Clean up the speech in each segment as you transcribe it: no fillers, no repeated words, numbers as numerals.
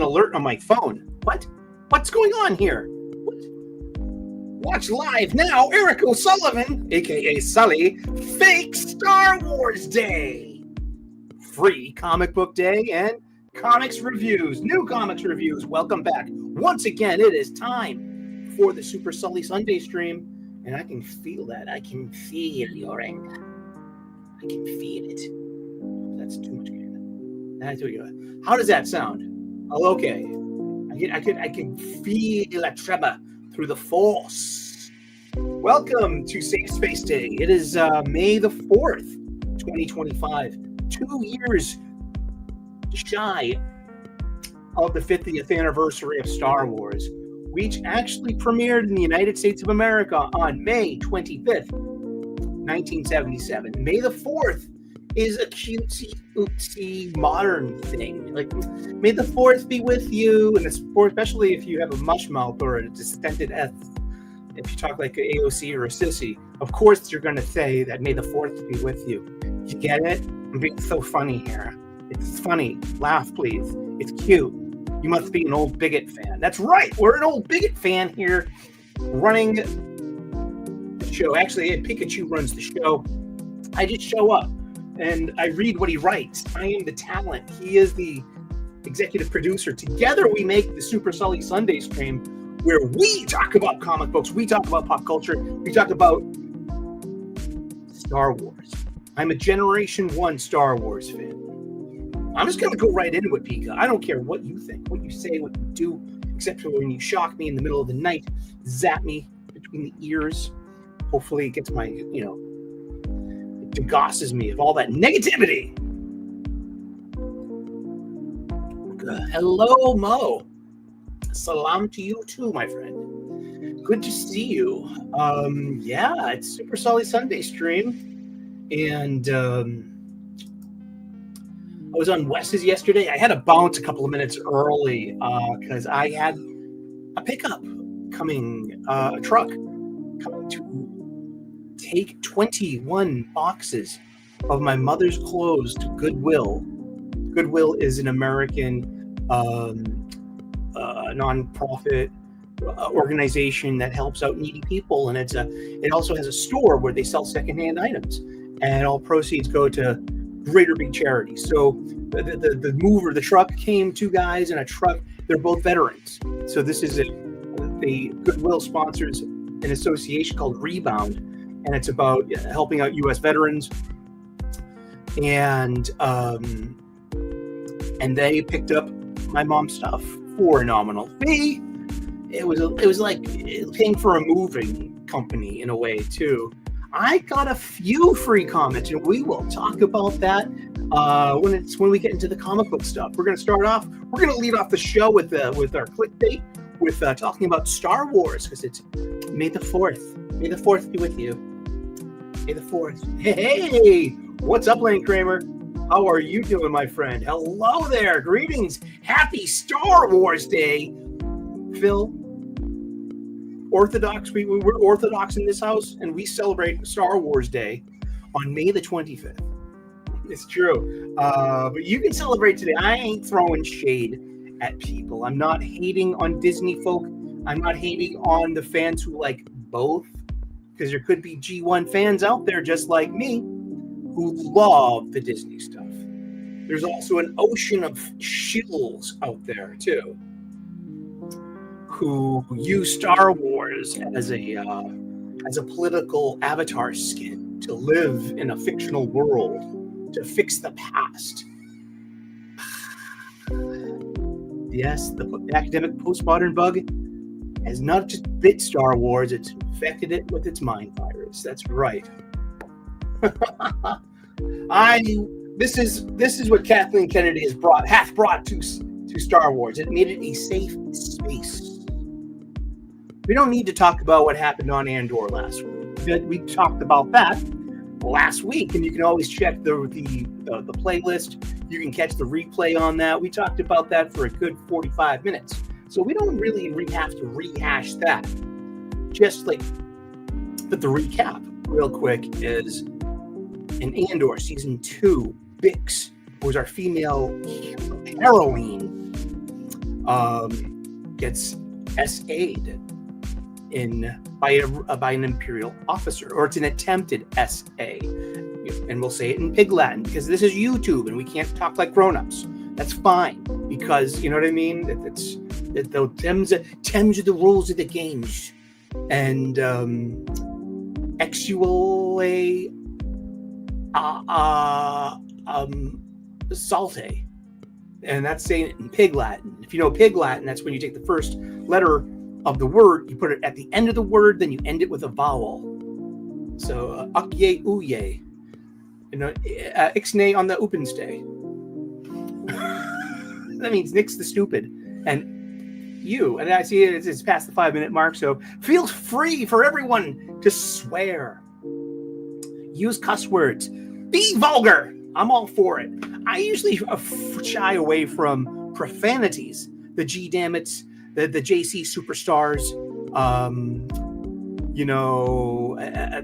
an alert on my phone. What? What's going on here? What? Watch live now, Eric O'Sullivan, aka Sully, fake Star Wars Day. Free comic book day and comics reviews, new comics reviews. Welcome back. Once again, it is time for the Super Sully Sunday stream, and I can feel that. I can feel your anger. I can feel it. That's too much. That's too good. How does that sound? Oh, okay. I can feel a tremor through the force. Welcome to Safe Space Day. It is May the 4th, 2025. 2 years shy of the 50th anniversary of Star Wars, which actually premiered in the United States of America on May 25th, 1977. May the 4th is a cutesy, oopsie, modern thing. Like, may the 4th be with you, and especially if you have a mush mouth or a distended S. If you talk like an AOC or a sissy, of course you're going to say that may the 4th be with you. You get it? I'm being so funny here. It's funny. Laugh, please. It's cute. You must be an old bigot fan. That's right. We're an old bigot fan here running the show. Actually, Pikachu runs the show. I just show up and I read what he writes. I am the talent. He is the executive producer. Together we make the Super Sully Sunday stream, where we talk about comic books, we talk about pop culture, we talk about Star Wars. I'm a Generation 1 Star Wars fan. I'm just going to go right into it, Pika. I don't care what you think, what you say, what you do, except for when you shock me in the middle of the night, zap me between the ears. Hopefully it gets my, it degosses me of all that negativity. Hello, Mo. Salam to you too, my friend. Good to see you. Yeah, it's Super Sully Sunday stream. And I was on Wes's yesterday. I had to bounce a couple of minutes early because I had a pickup coming, a truck coming to take 21 boxes of my mother's clothes to Goodwill. Goodwill is an American nonprofit organization that helps out needy people, and it also has a store where they sell secondhand items, and all proceeds go to greater big charities. So the mover, the truck came, two guys in a truck. They're both veterans. So this is the Goodwill sponsors an association called Rebound, and it's about helping out U.S. veterans. And they picked up my mom's stuff for a nominal fee. It was like paying for a moving company in a way too. I got a few free comments, and we will talk about that when we get into the comic book stuff. We're going to start off. We're going to lead off the show with our clickbait, with talking about Star Wars, because it's May the 4th. May the 4th be with you. May the 4th. Hey, what's up, Lane Kramer? How are you doing, my friend? Hello there. Greetings. Happy Star Wars Day, Phil. Orthodox. We're Orthodox in this house, and we celebrate Star Wars Day on May the 25th. It's true. But you can celebrate today. I ain't throwing shade at people. I'm not hating on Disney folk. I'm not hating on the fans who like both, because there could be G1 fans out there just like me who love the Disney stuff. There's also an ocean of shills out there too, who use Star Wars as a political avatar skin to live in a fictional world, to fix the past. Yes, the academic postmodern bug has not just bit Star Wars, it's infected it with its mind virus. That's right. This is what Kathleen Kennedy hath brought to Star Wars. It made it a safe space. We don't need to talk about what happened on Andor last week. We talked about that last week, and you can always check the playlist. You can catch the replay on that. We talked about that for a good 45 minutes. So we don't really have to rehash that. Just like, but the recap real quick is in Andor season 2, Bix was our female heroine. gets SA'd by an imperial officer, or it's an attempted SA. And we'll say it in Pig Latin because this is YouTube and we can't talk like grown-ups. That's fine, because you know what I mean. Them's are the rules of the games. And exuale salte, and that's saying it in Pig Latin. If you know Pig Latin, that's when you take the first letter of the word, you put it at the end of the word, then you end it with a vowel. So akye uye, ixnay on the openstay. That means nix the stupid. And you, and I see it's past the 5-minute mark, so feel free for everyone to swear. Use cuss words. Be vulgar. I'm all for it. I usually shy away from profanities. The G dammits, the JC superstars,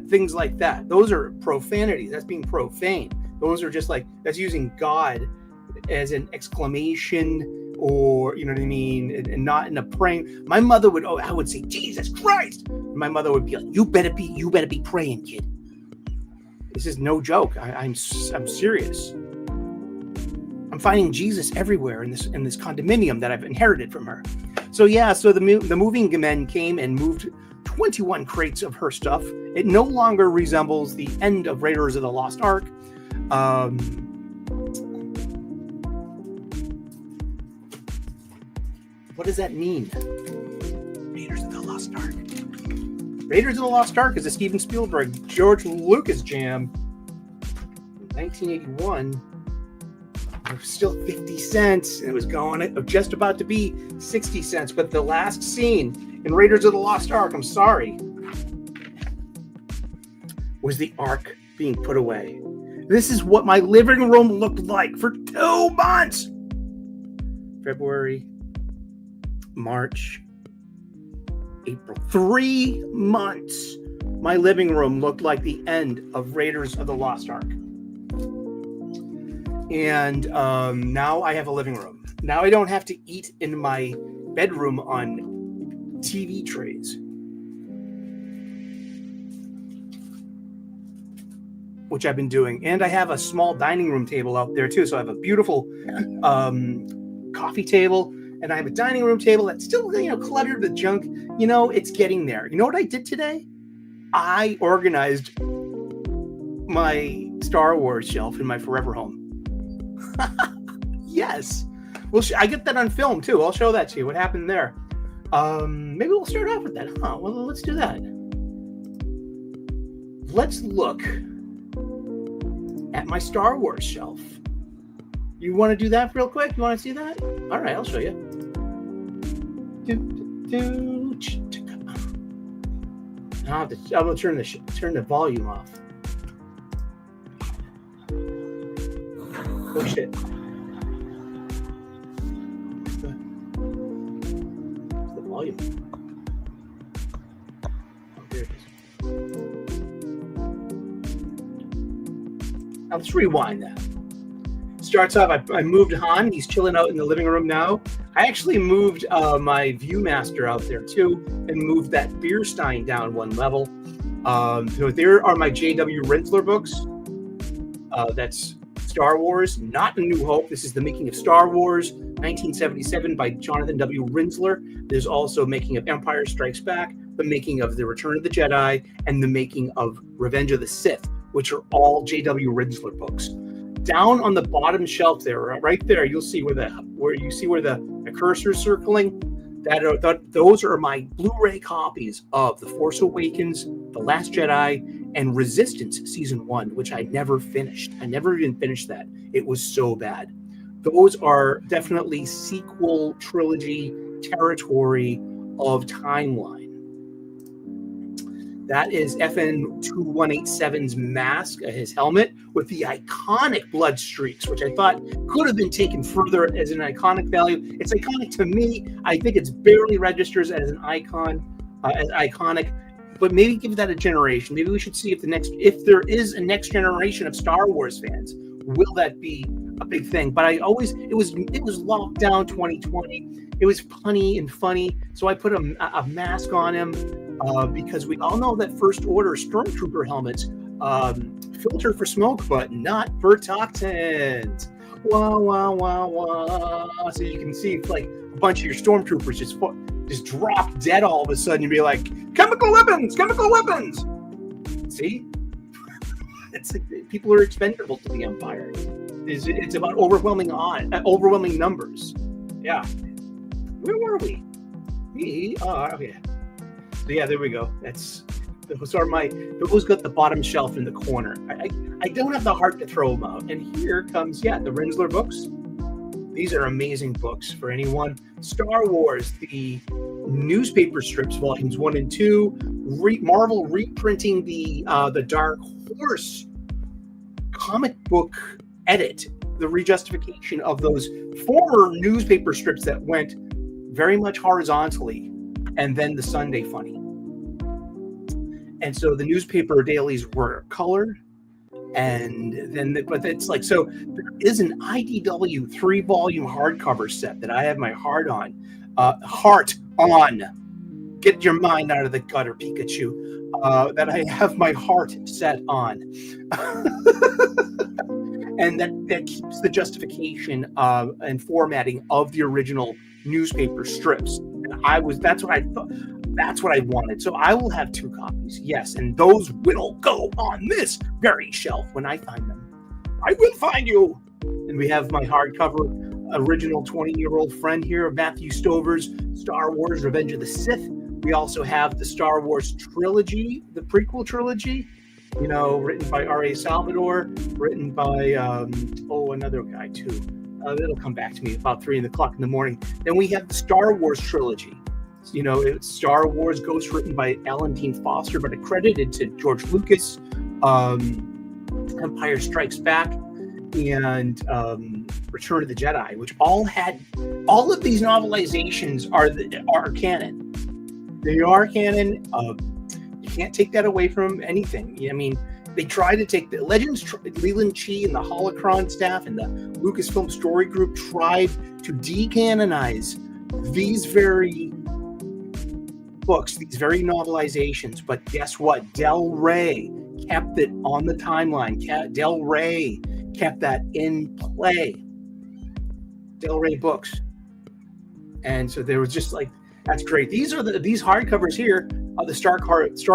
things like that. Those are profanities. That's being profane. Those are just like, that's using God as an exclamation, or you know what I mean, and not in a praying. My mother would, I would say, Jesus Christ. My mother would be like, you better be praying, kid. This is no joke. I'm serious. I'm finding Jesus everywhere in this condominium that I've inherited from her. So the moving men came and moved 21 crates of her stuff. It no longer resembles the end of Raiders of the Lost Ark. What does that mean? Raiders of the Lost Ark. Raiders of the Lost Ark is a Steven Spielberg, George Lucas jam. 1981. It was still 50 cents. It was just about to be 60 cents. But the last scene in Raiders of the Lost Ark, I'm sorry, was the Ark being put away. This is what my living room looked like for 2 months. February, March, April. 3 months. My living room looked like the end of Raiders of the Lost Ark. And now I have a living room. Now I don't have to eat in my bedroom on TV trays, which I've been doing. And I have a small dining room table out there too. So I have a beautiful coffee table, and I have a dining room table that's still, cluttered with junk. It's getting there. You know what I did today? I organized my Star Wars shelf in my forever home. Yes. Well, I get that on film too. I'll show that to you. What happened there? Maybe we'll start off with that. Well, let's do that. Let's look at my Star Wars shelf. You want to do that real quick? You want to see that? All right, I'll show you. I'm gonna turn the volume off. Oh shit. Where's the volume? Oh, there it is. Now let's rewind that. Starts off, I moved Han. He's chilling out in the living room now. I actually moved my Viewmaster out there too, and moved that beer stein down one level. So there are my J.W. Rinsler books. That's Star Wars, not A New Hope. This is The Making of Star Wars, 1977 by Jonathan W. Rinsler. There's also Making of Empire Strikes Back, The Making of The Return of the Jedi, and The Making of Revenge of the Sith, which are all J.W. Rinsler books. Down on the bottom shelf there, right there, you'll see where the cursor's circling. Those are my Blu-ray copies of The Force Awakens, The Last Jedi, and Resistance Season 1, which I never finished. I never even finished that. It was so bad. Those are definitely sequel trilogy territory of timeline. That is FN2187's mask, his helmet, with the iconic blood streaks, which I thought could have been taken further as an iconic value. It's iconic to me. I think it's barely registers as an icon, as iconic, but maybe give that a generation. Maybe we should see if there is a next generation of Star Wars fans. Will that be a big thing. But it was lockdown 2020. It was punny and funny, so I put a mask on him because we all know that first order stormtrooper helmets filter for smoke, but not for toxins. Wah, wah, wah, wah. So you can see like a bunch of your stormtroopers just drop dead all of a sudden. You'd be like, chemical weapons. See? It's like people are expendable to the Empire. It's about overwhelming numbers. Yeah. Where were we? We are, okay. So yeah, there we go. Those got the bottom shelf in the corner. I don't have the heart to throw them out. And here comes, the Rinzler books. These are amazing books for anyone. Star Wars, the newspaper strips, volumes 1 and 2. Marvel reprinting the Dark Horse comic book edit, the rejustification of those former newspaper strips that went very much horizontally, and then the Sunday Funny. And so the newspaper dailies were colored, but it's like, so there is an IDW 3-volume hardcover set that I have my heart on. Get your mind out of the gutter, Pikachu. That I have my heart set on. And that keeps the justification and formatting of the original newspaper strips. And that's what I thought. That's what I wanted. So I will have 2 copies. Yes, and those will go on this very shelf when I find them. I will find you. And we have my hardcover original 20-year-old friend here, Matthew Stover's Star Wars Revenge of the Sith. We also have the Star Wars trilogy, the prequel trilogy, written by R.A. Salvador, written by, another guy too. It'll come back to me about 3 o'clock in the morning. Then we have the Star Wars trilogy. It's Star Wars Ghost, written by Alan Dean Foster, but accredited to George Lucas, Empire Strikes Back, and Return of the Jedi, which all of these novelizations are canon. They are canon. You can't take that away from anything. I mean, they try to take the Legends, Leland Chee and the Holocron staff and the Lucasfilm Story Group tried to decanonize these very books, these very novelizations. But guess what? Del Rey kept it on the timeline. Del Rey kept that in play. Del Rey books. And so there was just like, that's great. These hardcovers here of the Star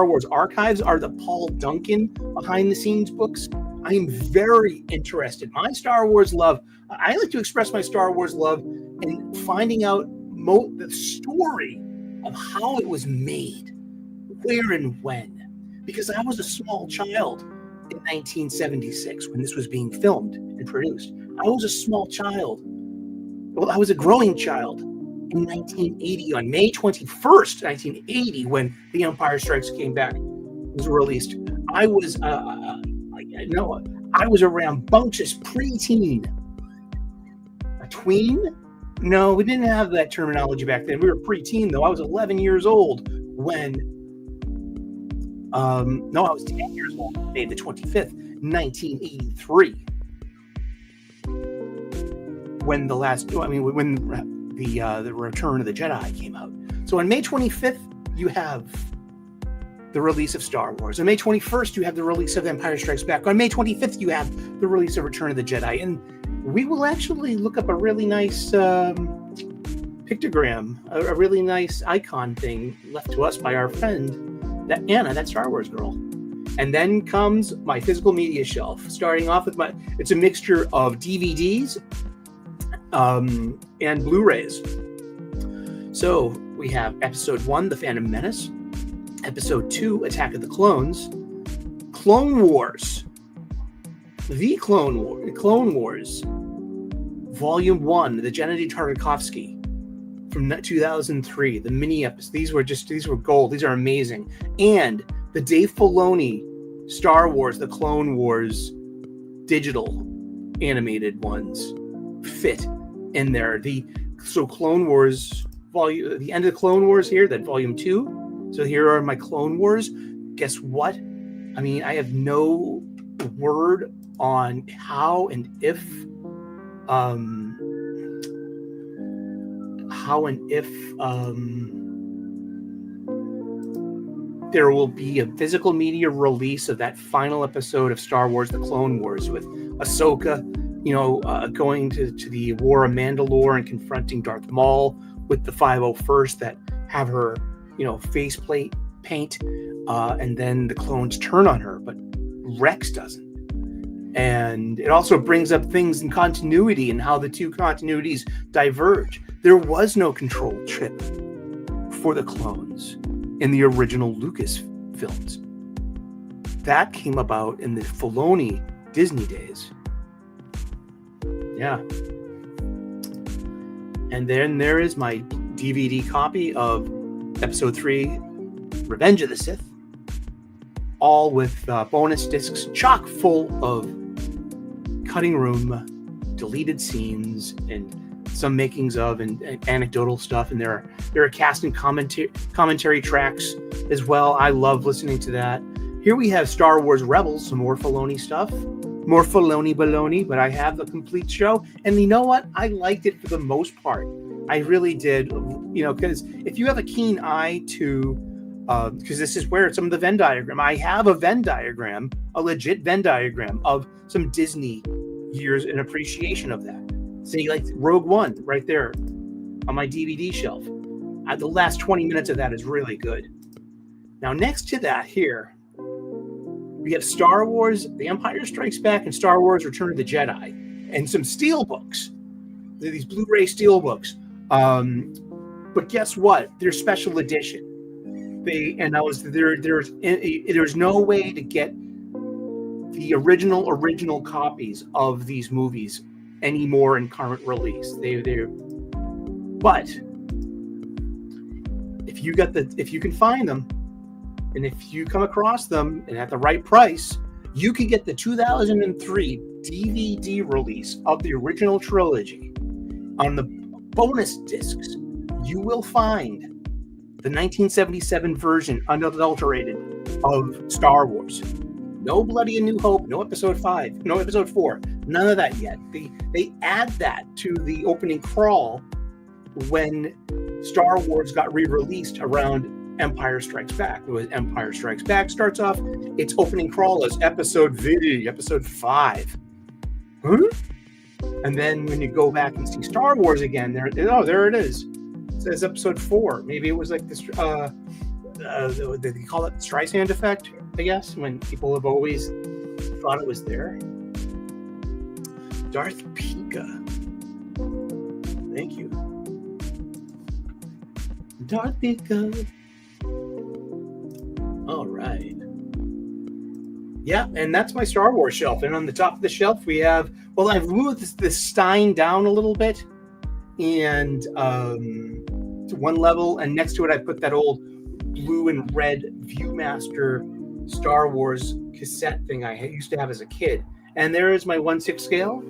Wars archives are the Paul Duncan behind the scenes books. I am very interested. My Star Wars love, I like to express my Star Wars love in finding out the story of how it was made, where and when. Because I was a small child in 1976 when this was being filmed and produced. I was a small child. Well, I was a growing child in 1980, on May 21st, 1980, when The Empire Strikes came back, was released. I was around bunctious preteen. A tween? No, we didn't have that terminology back then. We were preteen, though. I was 11 years old when... I was 10 years old, May the 25th, 1983. When the Return of the Jedi came out. So on May 25th, you have the release of Star Wars. On May 21st, you have the release of Empire Strikes Back. On May 25th, you have the release of Return of the Jedi. And we will actually look up a really nice pictogram, a really nice icon thing left to us by our friend, that Star Wars girl. And then comes my physical media shelf, starting off with it's a mixture of DVDs, and Blu-rays. So we have Episode 1, The Phantom Menace, Episode 2, Attack of the Clones, Clone Wars, The Clone Wars, Volume 1, the Gennady Tartakovsky from 2003, the mini episodes. These were gold. These are amazing. And the Dave Filoni Star Wars, the Clone Wars digital animated ones fit in there. Clone Wars volume, the end of the Clone Wars here, that Volume 2. So here are my Clone Wars. Guess what? I mean, I have no word on how and if how and if there will be a physical media release of that final episode of Star Wars: The Clone Wars with Ahsoka, going to the War of Mandalore and confronting Darth Maul with the 501st that have her, faceplate paint, and then the clones turn on her, but Rex doesn't. And it also brings up things in continuity and how the two continuities diverge. There was no control chip for the clones in the original Lucas films. That came about in the Filoni Disney days. Yeah. And then there is my DVD copy of Episode 3, Revenge of the Sith, all with bonus discs chock full of cutting room, deleted scenes, and some makings of and anecdotal stuff. And there are cast and commentary tracks as well. I love listening to that. Here we have Star Wars Rebels, some more Filoni stuff, more Filoni baloney, but I have the complete show. And you know what? I liked it for the most part. I really did, because if you have a keen eye to, because this is where some of the Venn diagram, I have a Venn diagram, a legit Venn diagram of some Disney years in appreciation of that. See, like Rogue One right there on my DVD shelf. The last 20 minutes of that is really good. Now, next to that here, we have Star Wars: The Empire Strikes Back and Star Wars: Return of the Jedi, and some steel books. These Blu-ray steel books. But guess what? They're special edition. There's no way to get the original copies of these movies anymore in current release. But if you can find them, and if you come across them and at the right price, you can get the 2003 DVD release of the original trilogy. On the bonus discs, you will find the 1977 version, unadulterated, of Star Wars. No bloody A New Hope, no Episode 5, no Episode 4, none of that yet. They add that to the opening crawl when Star Wars got re-released around Empire Strikes Back. Empire Strikes Back starts off, its opening crawl is Episode 5. Huh? And then when you go back and see Star Wars again, there it is. It says Episode 4. Maybe it was like this, they call it Streisand effect, I guess, when people have always thought it was there. Darth Pika. Thank you. Darth Pika. All right. Yeah, and that's my Star Wars shelf. And on the top of the shelf, we have, I've moved this Stein down a little bit, and to one level, and next to it, I put that old blue and red Viewmaster Star Wars cassette thing I used to have as a kid. And there is my 1/6 scale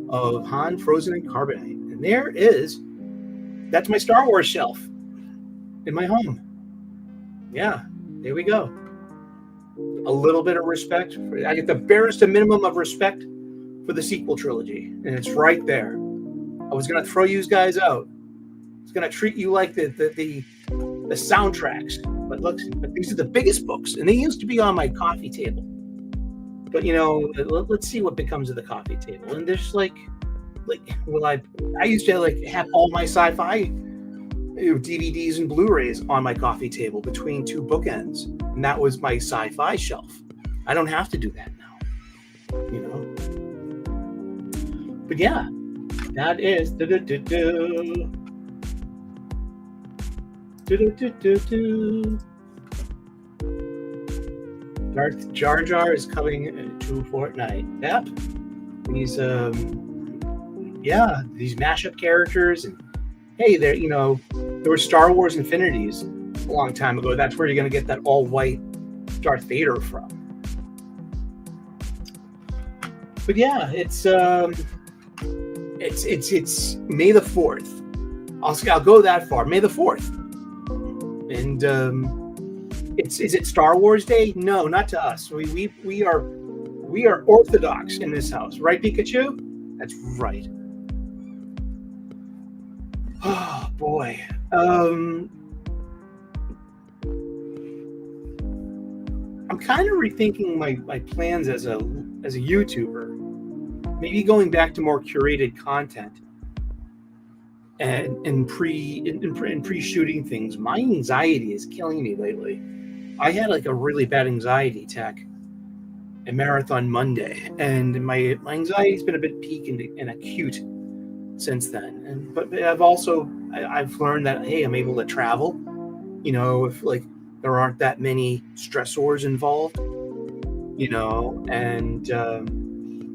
of Han, Frozen, and Carbonite. And that's my Star Wars shelf in my home. Yeah, there we go. A little bit of respect. I get the barest minimum of respect for the sequel trilogy, and it's right there. I was going to throw you guys out. I was going to treat you like the soundtracks. But look, these are the biggest books, and they used to be on my coffee table. But let's see what becomes of the coffee table. And there's I used to have all my sci-fi DVDs and Blu-rays on my coffee table between two bookends, and that was my sci-fi shelf. I don't have to do that now, But yeah, that is Darth Jar Jar is coming to Fortnite. Yep. These these mashup characters, and hey, there were Star Wars Infinities a long time ago. That's where you're going to get that all-white Darth Vader from. But yeah, it's May the 4th. I'll go that far. May the 4th. And is it Star Wars Day? No, not to us. We are orthodox in this house, right, Pikachu? That's right. boy. I'm kind of rethinking my plans as a YouTuber. Maybe going back to more curated content and pre-shooting things. My anxiety is killing me lately. I had like a really bad anxiety attack at Marathon Monday, and my anxiety's been a bit peak and acute since then. But I've learned that, hey, I'm able to travel. You know, if like there aren't that many stressors involved, you know, and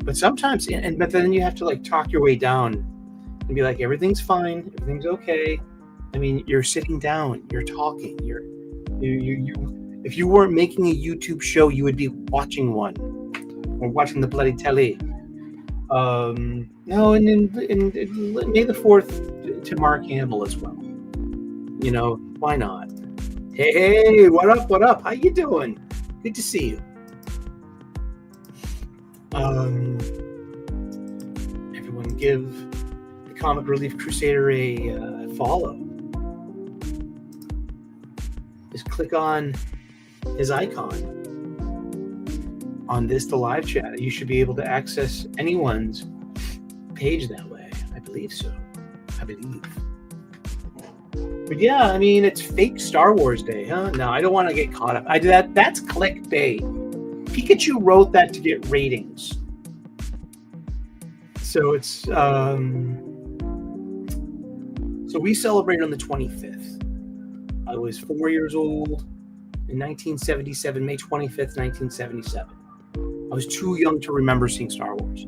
but sometimes, but then you have to like talk your way down and be like, everything's fine, everything's okay. I mean, you're sitting down, you're talking, you if you weren't making a YouTube show, you would be watching one or watching the bloody telly. No, and May the 4th to Mark Hamill as well. You know, why not? Hey, what up? What up? How you doing? Good to see you. Everyone give the Comic Relief Crusader a follow. Just click on his icon on the live chat. You should be able to access anyone's page that way. I believe so. I believe. But yeah, I mean, it's fake Star Wars Day, huh? No, I don't want to get caught up. That's clickbait. Pikachu wrote that to get ratings. So it's so we celebrate on the 25th. I was 4 years old in 1977, May 25th, 1977. I was too young to remember seeing Star Wars.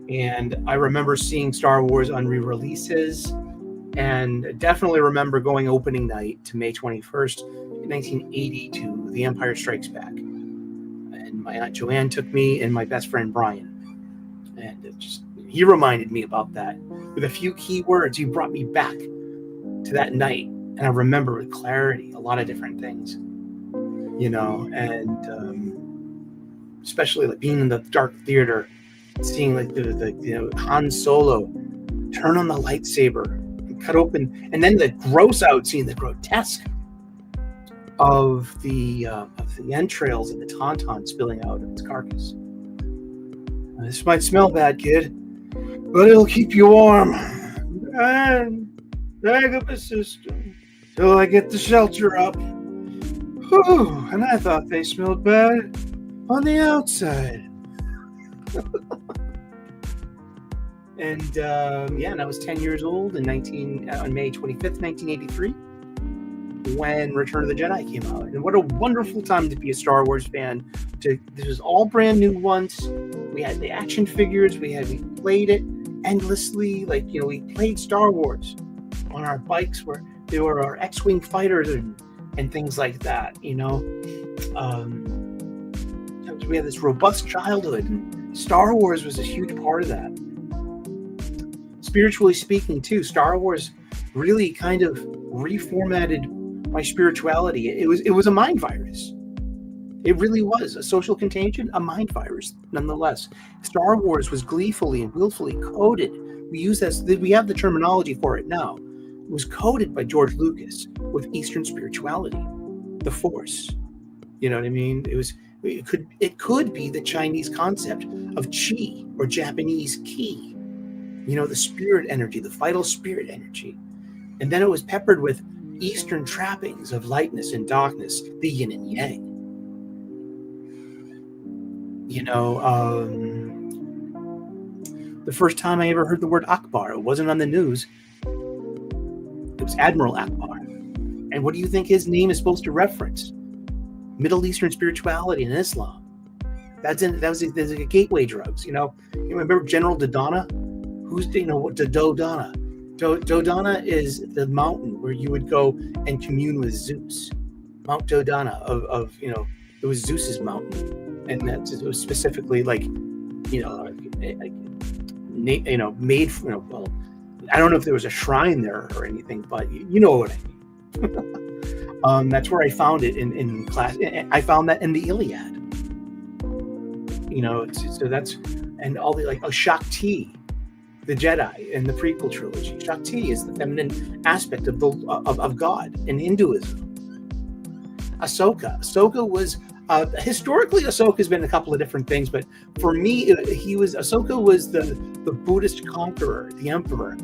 And I remember seeing Star Wars on re-releases, and definitely remember going opening night to May 21st, 1980 to The Empire Strikes Back. And my Aunt Joanne took me and my best friend Brian. And he reminded me about that. With a few key words, he brought me back to that night. And I remember with clarity a lot of different things, you know, and especially like being in the dark theater, seeing like the you know, Han Solo turn on the lightsaber and cut open, and then the gross out scene, the grotesque of the entrails and the tauntaun spilling out of its carcass. This might smell bad, kid, but it'll keep you warm. And drag up a system till I get the shelter up. Whew, and I thought they smelled bad on the outside. And and I was 10 years old on May 25th, 1983, when Return of the Jedi came out. And what a wonderful time to be a Star Wars fan. This was all brand new once. We had the action figures. We played it endlessly. Like, you know, we played Star Wars on our bikes, where there were our X-Wing fighters and things like that, you know. We had this robust childhood, and Star Wars was a huge part of that. Spiritually speaking, too, Star Wars really kind of reformatted my spirituality. It was a mind virus. It really was a social contagion, a mind virus, nonetheless. Star Wars was gleefully and willfully coded. We have the terminology for it now. It was coded by George Lucas with Eastern spirituality, the Force. You know what I mean? It could be the Chinese concept of qi, or Japanese ki. You know, the spirit energy, the vital spirit energy. And then it was peppered with Eastern trappings of lightness and darkness, the yin and yang. You know, the first time I ever heard the word Akbar, it wasn't on the news. It was Admiral Akbar. And what do you think his name is supposed to reference? Middle Eastern spirituality and Islam. There's a gateway drugs. You know, you remember General Dodonna? Who's, you know, what Dodonna? Dodonna is the mountain where you would go and commune with Zeus. Mount Dodonna of you know, it was Zeus's mountain, and it was specifically like, you know, made for, you know, well, I don't know if there was a shrine there or anything, but you know what I mean. That's where I found it in class. I found that in the Iliad. You know, so that's, and all the like Shakti. the Jedi in the prequel trilogy. Shakti is the feminine aspect of God in Hinduism. Ahsoka was historically, Ahsoka's been a couple of different things, but for me, Ahsoka was the Buddhist conqueror, the emperor,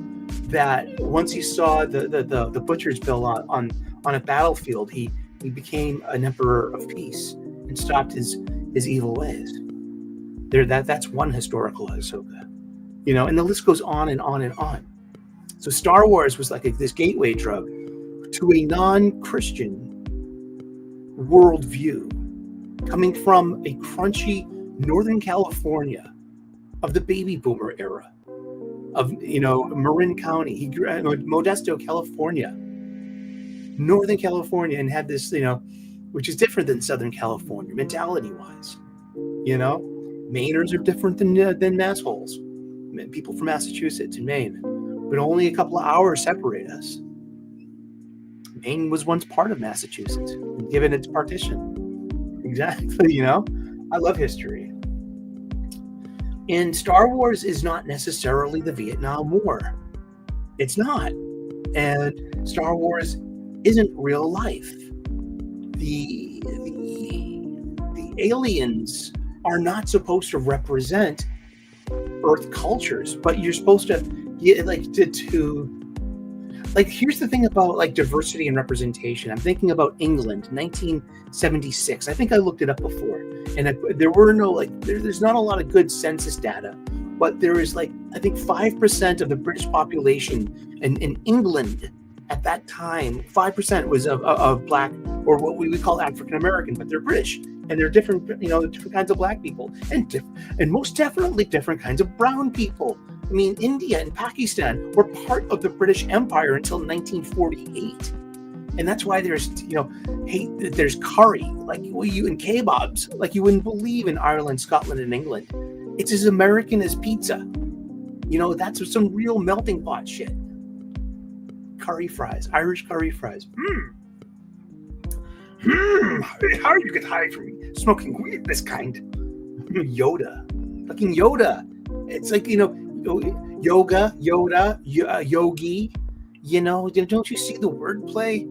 that once he saw the butcher's bill on a battlefield, he became an emperor of peace and stopped his evil ways. That's one historical Ahsoka, and the list goes on and on and on. So Star Wars was like this gateway drug to a non-Christian worldview, coming from a crunchy Northern California of the baby boomer era, of Marin County. He grew up in Modesto, California, Northern California, and had this, which is different than Southern California mentality-wise. Mainers are different than massholes. People from Massachusetts and Maine, but only a couple of hours separate us. Maine was once part of Massachusetts, given its partition. Exactly, I love history. And Star Wars is not necessarily the Vietnam War. It's not. And Star Wars isn't real life. The aliens are not supposed to represent Earth cultures, but you're supposed to here's the thing about diversity and representation. I'm thinking about England, 1976. I think I looked it up before, and there were no there's not a lot of good census data, but there is I think 5% of the British population in England at that time. 5% was of black, or what we would call African American, but they're British, and they're different, different kinds of black people, and most definitely different kinds of brown people. I mean, India and Pakistan were part of the British Empire until 1948. And that's why there's, there's curry, and kebabs, like you wouldn't believe in Ireland, Scotland, and England. It's as American as pizza. That's some real melting pot shit. Curry fries, Irish curry fries. How do you get high from smoking weed this kind? Yoda. Fucking Yoda. It's yoga, Yoda, yogi, don't you see the wordplay?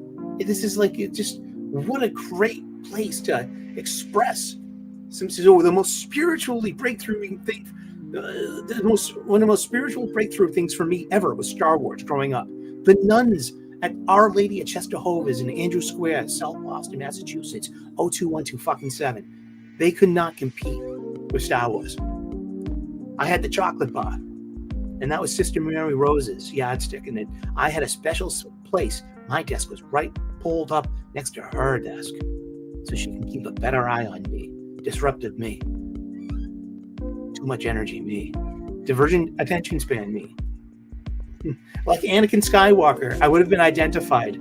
This is what a great place to express the most spiritually breakthrough thing. One of the most spiritual breakthrough things for me ever was Star Wars growing up. The nuns at Our Lady of Chesterhova's in Andrew Square, South Boston, Massachusetts, 02127. They could not compete with Star Wars. I had the chocolate bar, and that was Sister Mary Rose's yardstick, and I had a special place. My desk was right pulled up next to her desk, so she can keep a better eye on me. Disruptive me. Too much energy me. Divergent attention span me. Like Anakin Skywalker, I would have been identified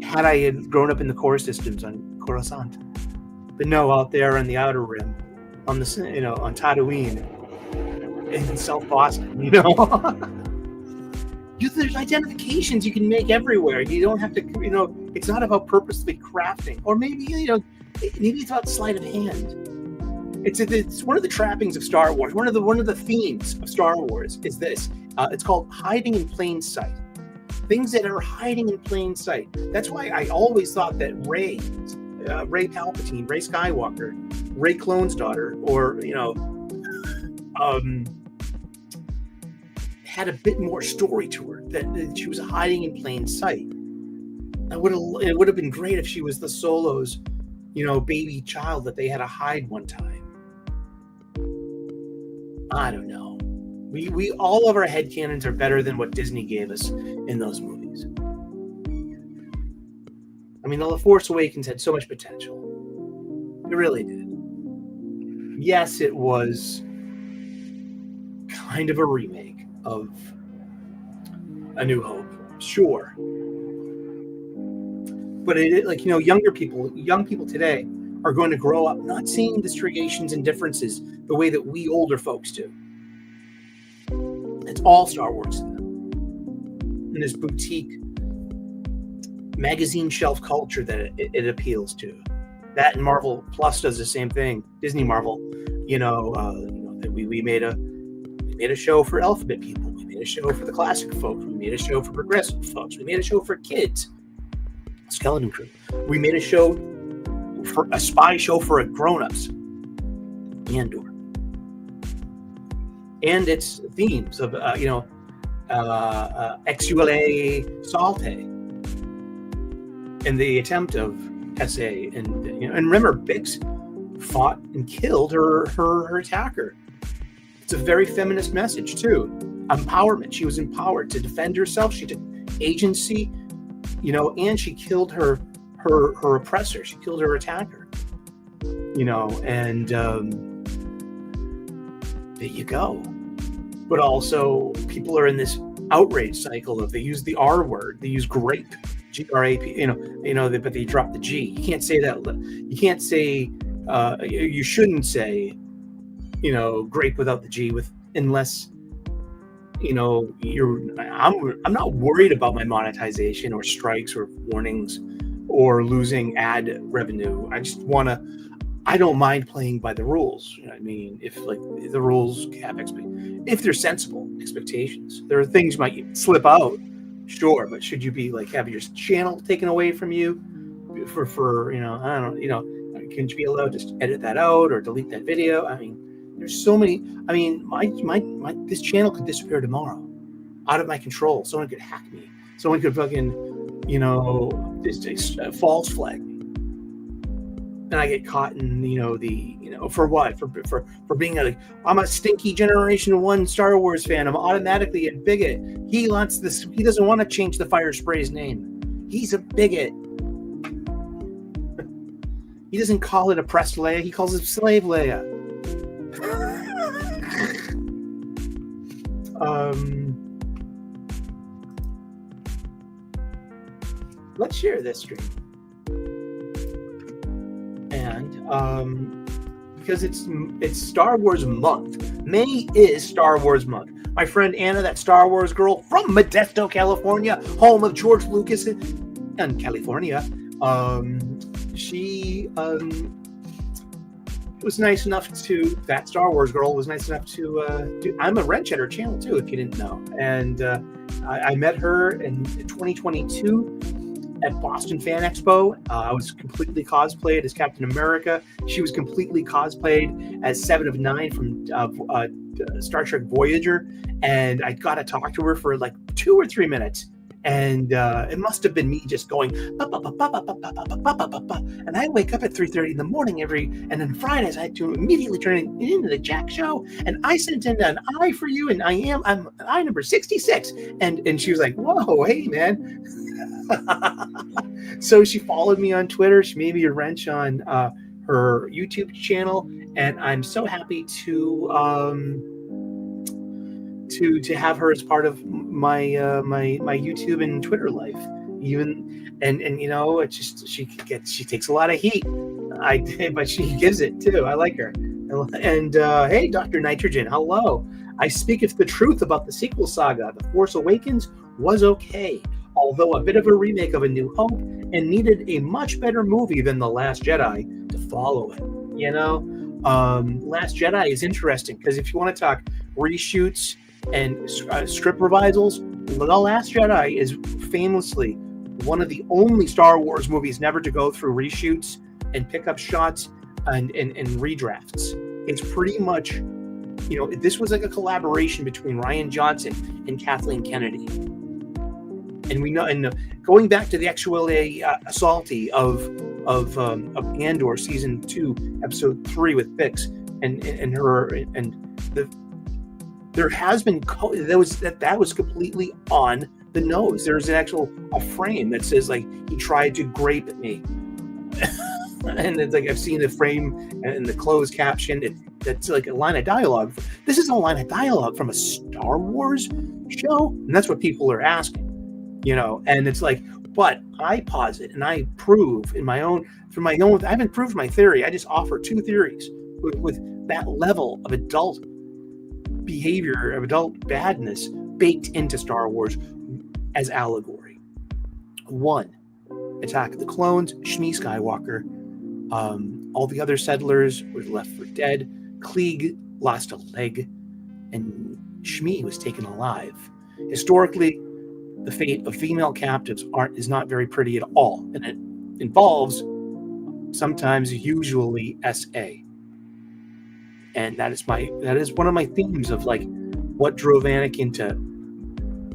had I had grown up in the core systems on Coruscant. But no, out there on the outer rim, on the on Tatooine, in South Boston, there's identifications you can make everywhere. You don't have to, it's not about purposely crafting, or maybe maybe it's about sleight of hand. It's one of the trappings of Star Wars. One of the themes of Star Wars is this. It's called hiding in plain sight. Things that are hiding in plain sight. That's why I always thought that Rey Palpatine, Rey Skywalker, Rey Clone's daughter, or had a bit more story to her, that she was hiding in plain sight. It would have been great if she was the Solo's, baby child that they had to hide one time. I don't know. We all of our headcanons are better than what Disney gave us in those movies. I mean, The Force Awakens had so much potential. It really did. Yes, it was kind of a remake of A New Hope, sure. But young people today are going to grow up not seeing the striations and differences the way that we older folks do. It's all Star Wars to them. And this boutique magazine shelf culture that it appeals to. That and Marvel Plus does the same thing. Disney Marvel, that we made made a show for alphabet people. We made a show for the classic folks. We made a show for progressive folks. We made a show for kids. Skeleton Crew. We made a show for a spy show for grown-ups. Andor. And its themes of, XULA Salte. And the attempt of SA. And remember, Bix fought and killed her attacker. It's a very feminist message too. Empowerment. She was empowered to defend herself. She took agency, and she killed her oppressor. She killed her attacker. And there you go. But also, people are in this outrage cycle of they use the R word. They use grape, GRAP. But they drop the G. You can't say that. You can't say. You shouldn't say, grape without the G unless, I'm not worried about my monetization or strikes or warnings or losing ad revenue. I don't mind playing by the rules. If the rules have if they're sensible expectations, there are things might slip out, sure, but should you be have your channel taken away from you for I don't know, can you be allowed to edit that out or delete that video? There's so many. My this channel could disappear tomorrow, out of my control. Someone could hack me. Someone could fucking, false flag me, and I get caught in for what? For being I'm a stinky Generation 1 Star Wars fan. I'm automatically a bigot. He wants this. He doesn't want to change the Fire Spray's name. He's a bigot. He doesn't call it oppressed Leia. He calls it slave Leia. Let's share this stream. And because it's Star Wars month. May is Star Wars month. My friend Anna, that Star Wars girl from Modesto, California, home of George Lucas in California. She was nice enough to, that Star Wars girl was nice enough to I'm a wrench at her channel too, if you didn't know. And I met her in 2022 at Boston Fan Expo. I was completely cosplayed as Captain America. She was completely cosplayed as 7 of 9 from Star Trek Voyager. And I got to talk to her for 2 or 3 minutes. And it must have been me just going, and I wake up at 3:30 in the morning and then Fridays I had to immediately turn it into the Jack Show, and I sent in an I for you, and I'm I number 66, and she was like, whoa, hey man. So she followed me on Twitter. She made me a wrench on her YouTube channel, and I'm so happy to have her as part of my YouTube and Twitter life. Even and it's just she takes a lot of heat. But she gives it too. I like her. And hey, Dr. Nitrogen, hello. I speak of the truth about the sequel saga. The Force Awakens was okay, although a bit of a remake of A New Hope, and needed a much better movie than The Last Jedi to follow it. Last Jedi is interesting because if you want to talk reshoots and script revisals, The Last Jedi is famously one of the only Star Wars movies never to go through reshoots and pickup shots and redrafts. It's pretty much, this was like a collaboration between Rian Johnson and Kathleen Kennedy. And we know, and going back to the XULA Salty of Andor season 2, episode 3 with Bix and her and the. There has been that was completely on the nose. There's a frame that says he tried to grape at me, and it's I've seen the frame and the closed caption. That's a line of dialogue. This is a line of dialogue from a Star Wars show, and that's what people are asking, And it's but I posit and I prove I haven't proved my theory. I just offer 2 theories with that level of adult behavior, of adult badness baked into Star Wars as allegory. 1, Attack of the Clones, Shmi Skywalker, all the other settlers were left for dead. Klieg lost a leg, and Shmi was taken alive. Historically, the fate of female captives is not very pretty at all, and it involves usually SA. And that is one of my themes of like what drove Anakin to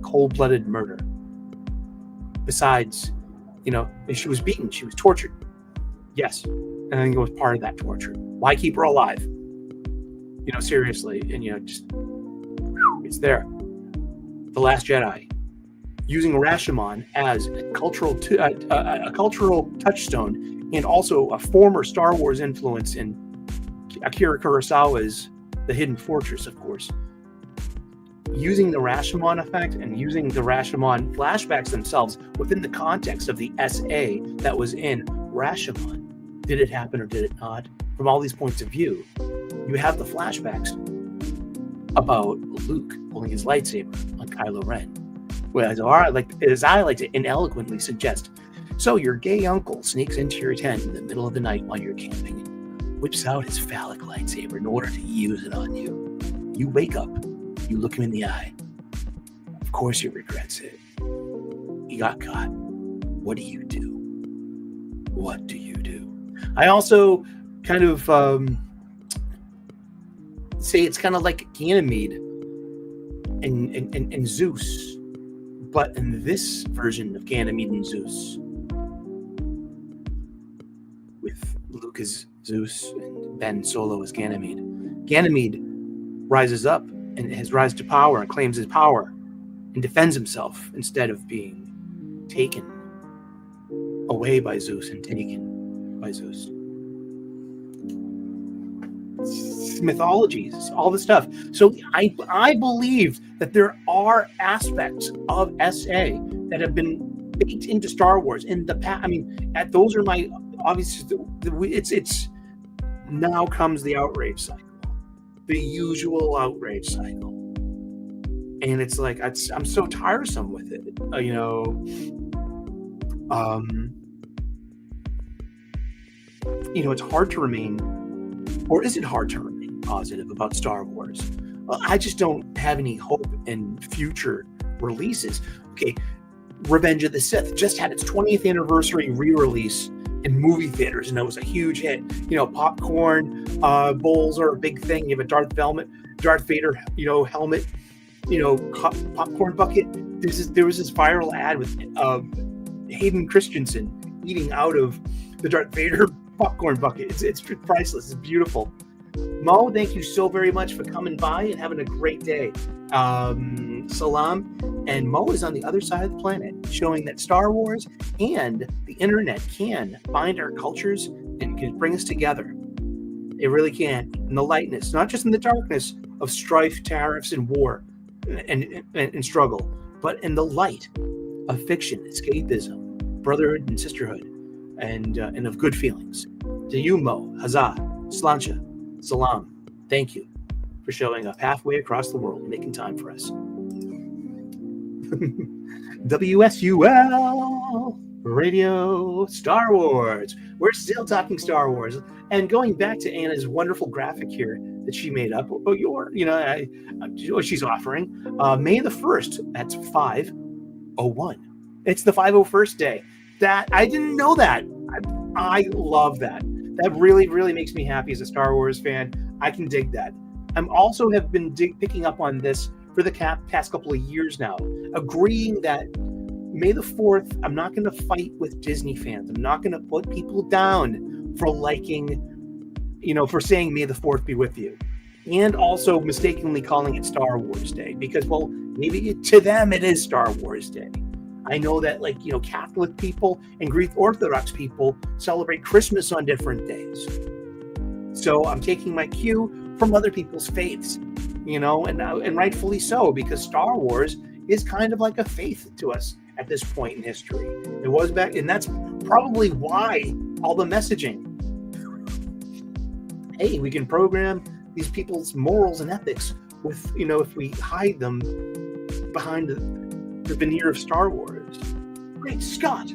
cold-blooded murder. Besides, she was beaten, she was tortured. Yes, and I think it was part of that torture. Why keep her alive? Seriously, and just it's there. The Last Jedi, using Rashomon as a cultural touchstone, and also a former Star Wars influence in Akira Kurosawa's The Hidden Fortress, of course. Using the Rashomon effect and using the Rashomon flashbacks themselves within the context of the SA that was in Rashomon. Did it happen or did it not? From all these points of view, you have the flashbacks about Luke pulling his lightsaber on Kylo Ren. As I like to ineloquently suggest, so your gay uncle sneaks into your tent in the middle of the night while you're camping and whips out his phallic lightsaber in order to use it on you. You wake up, you look him in the eye. Of course he regrets it. He got caught. What do you do? What do you do? I also kind of say it's kind of like Ganymede and Zeus, but in this version of Ganymede and Zeus, with Luke as Zeus and Ben Solo as Ganymede. Ganymede rises up and has rise to power and claims his power and defends himself instead of being taken away by Zeus and taken by Zeus. Mythologies, all this stuff. So I believe that there are aspects of SA that have been baked into Star Wars in the past. I mean, those are my obvious. It's now comes the outrage cycle, the usual outrage cycle, and it's like I'm so tiresome with it. It's hard to remain, or is it hard to remain positive about Star Wars? Well, I just don't have any hope in future releases. Okay, Revenge of the Sith just had its 20th anniversary re-release in movie theaters, and it was a huge hit. Popcorn bowls are a big thing. You have a Darth Vader, helmet, popcorn bucket. There was this viral ad with Hayden Christensen eating out of the Darth Vader popcorn bucket. It's priceless. It's beautiful. Mo, thank you so very much for coming by and having a great day. Salam. And Mo is on the other side of the planet, showing that Star Wars and the internet can bind our cultures and can bring us together. It really can. In the lightness, not just in the darkness of strife, tariffs, and war and struggle, but in the light of fiction, escapism, brotherhood and sisterhood, and of good feelings. To you, Mo, Huzzah, Slancha, Salam, thank you for showing up halfway across the world and making time for us. WSUL Radio Star Wars. We're still talking Star Wars. And going back to Anna's wonderful graphic here that she made up, she's offering May the 1st. That's 501. It's the 501st day. That I didn't know that. I love that. That really, really makes me happy as a Star Wars fan. I can dig that. I'm also have been picking up on this for the past couple of years now, agreeing that May the 4th, I'm not going to fight with Disney fans. I'm not going to put people down for for saying May the 4th be with you. And also mistakenly calling it Star Wars Day because, well, maybe to them it is Star Wars Day. I know that Catholic people and Greek Orthodox people celebrate Christmas on different days. So I'm taking my cue from other people's faiths, and rightfully so, because Star Wars is kind of like a faith to us at this point in history. It was back, and that's probably why all the messaging. Hey, we can program these people's morals and ethics with, if we hide them behind the veneer of Star Wars. Great Scott!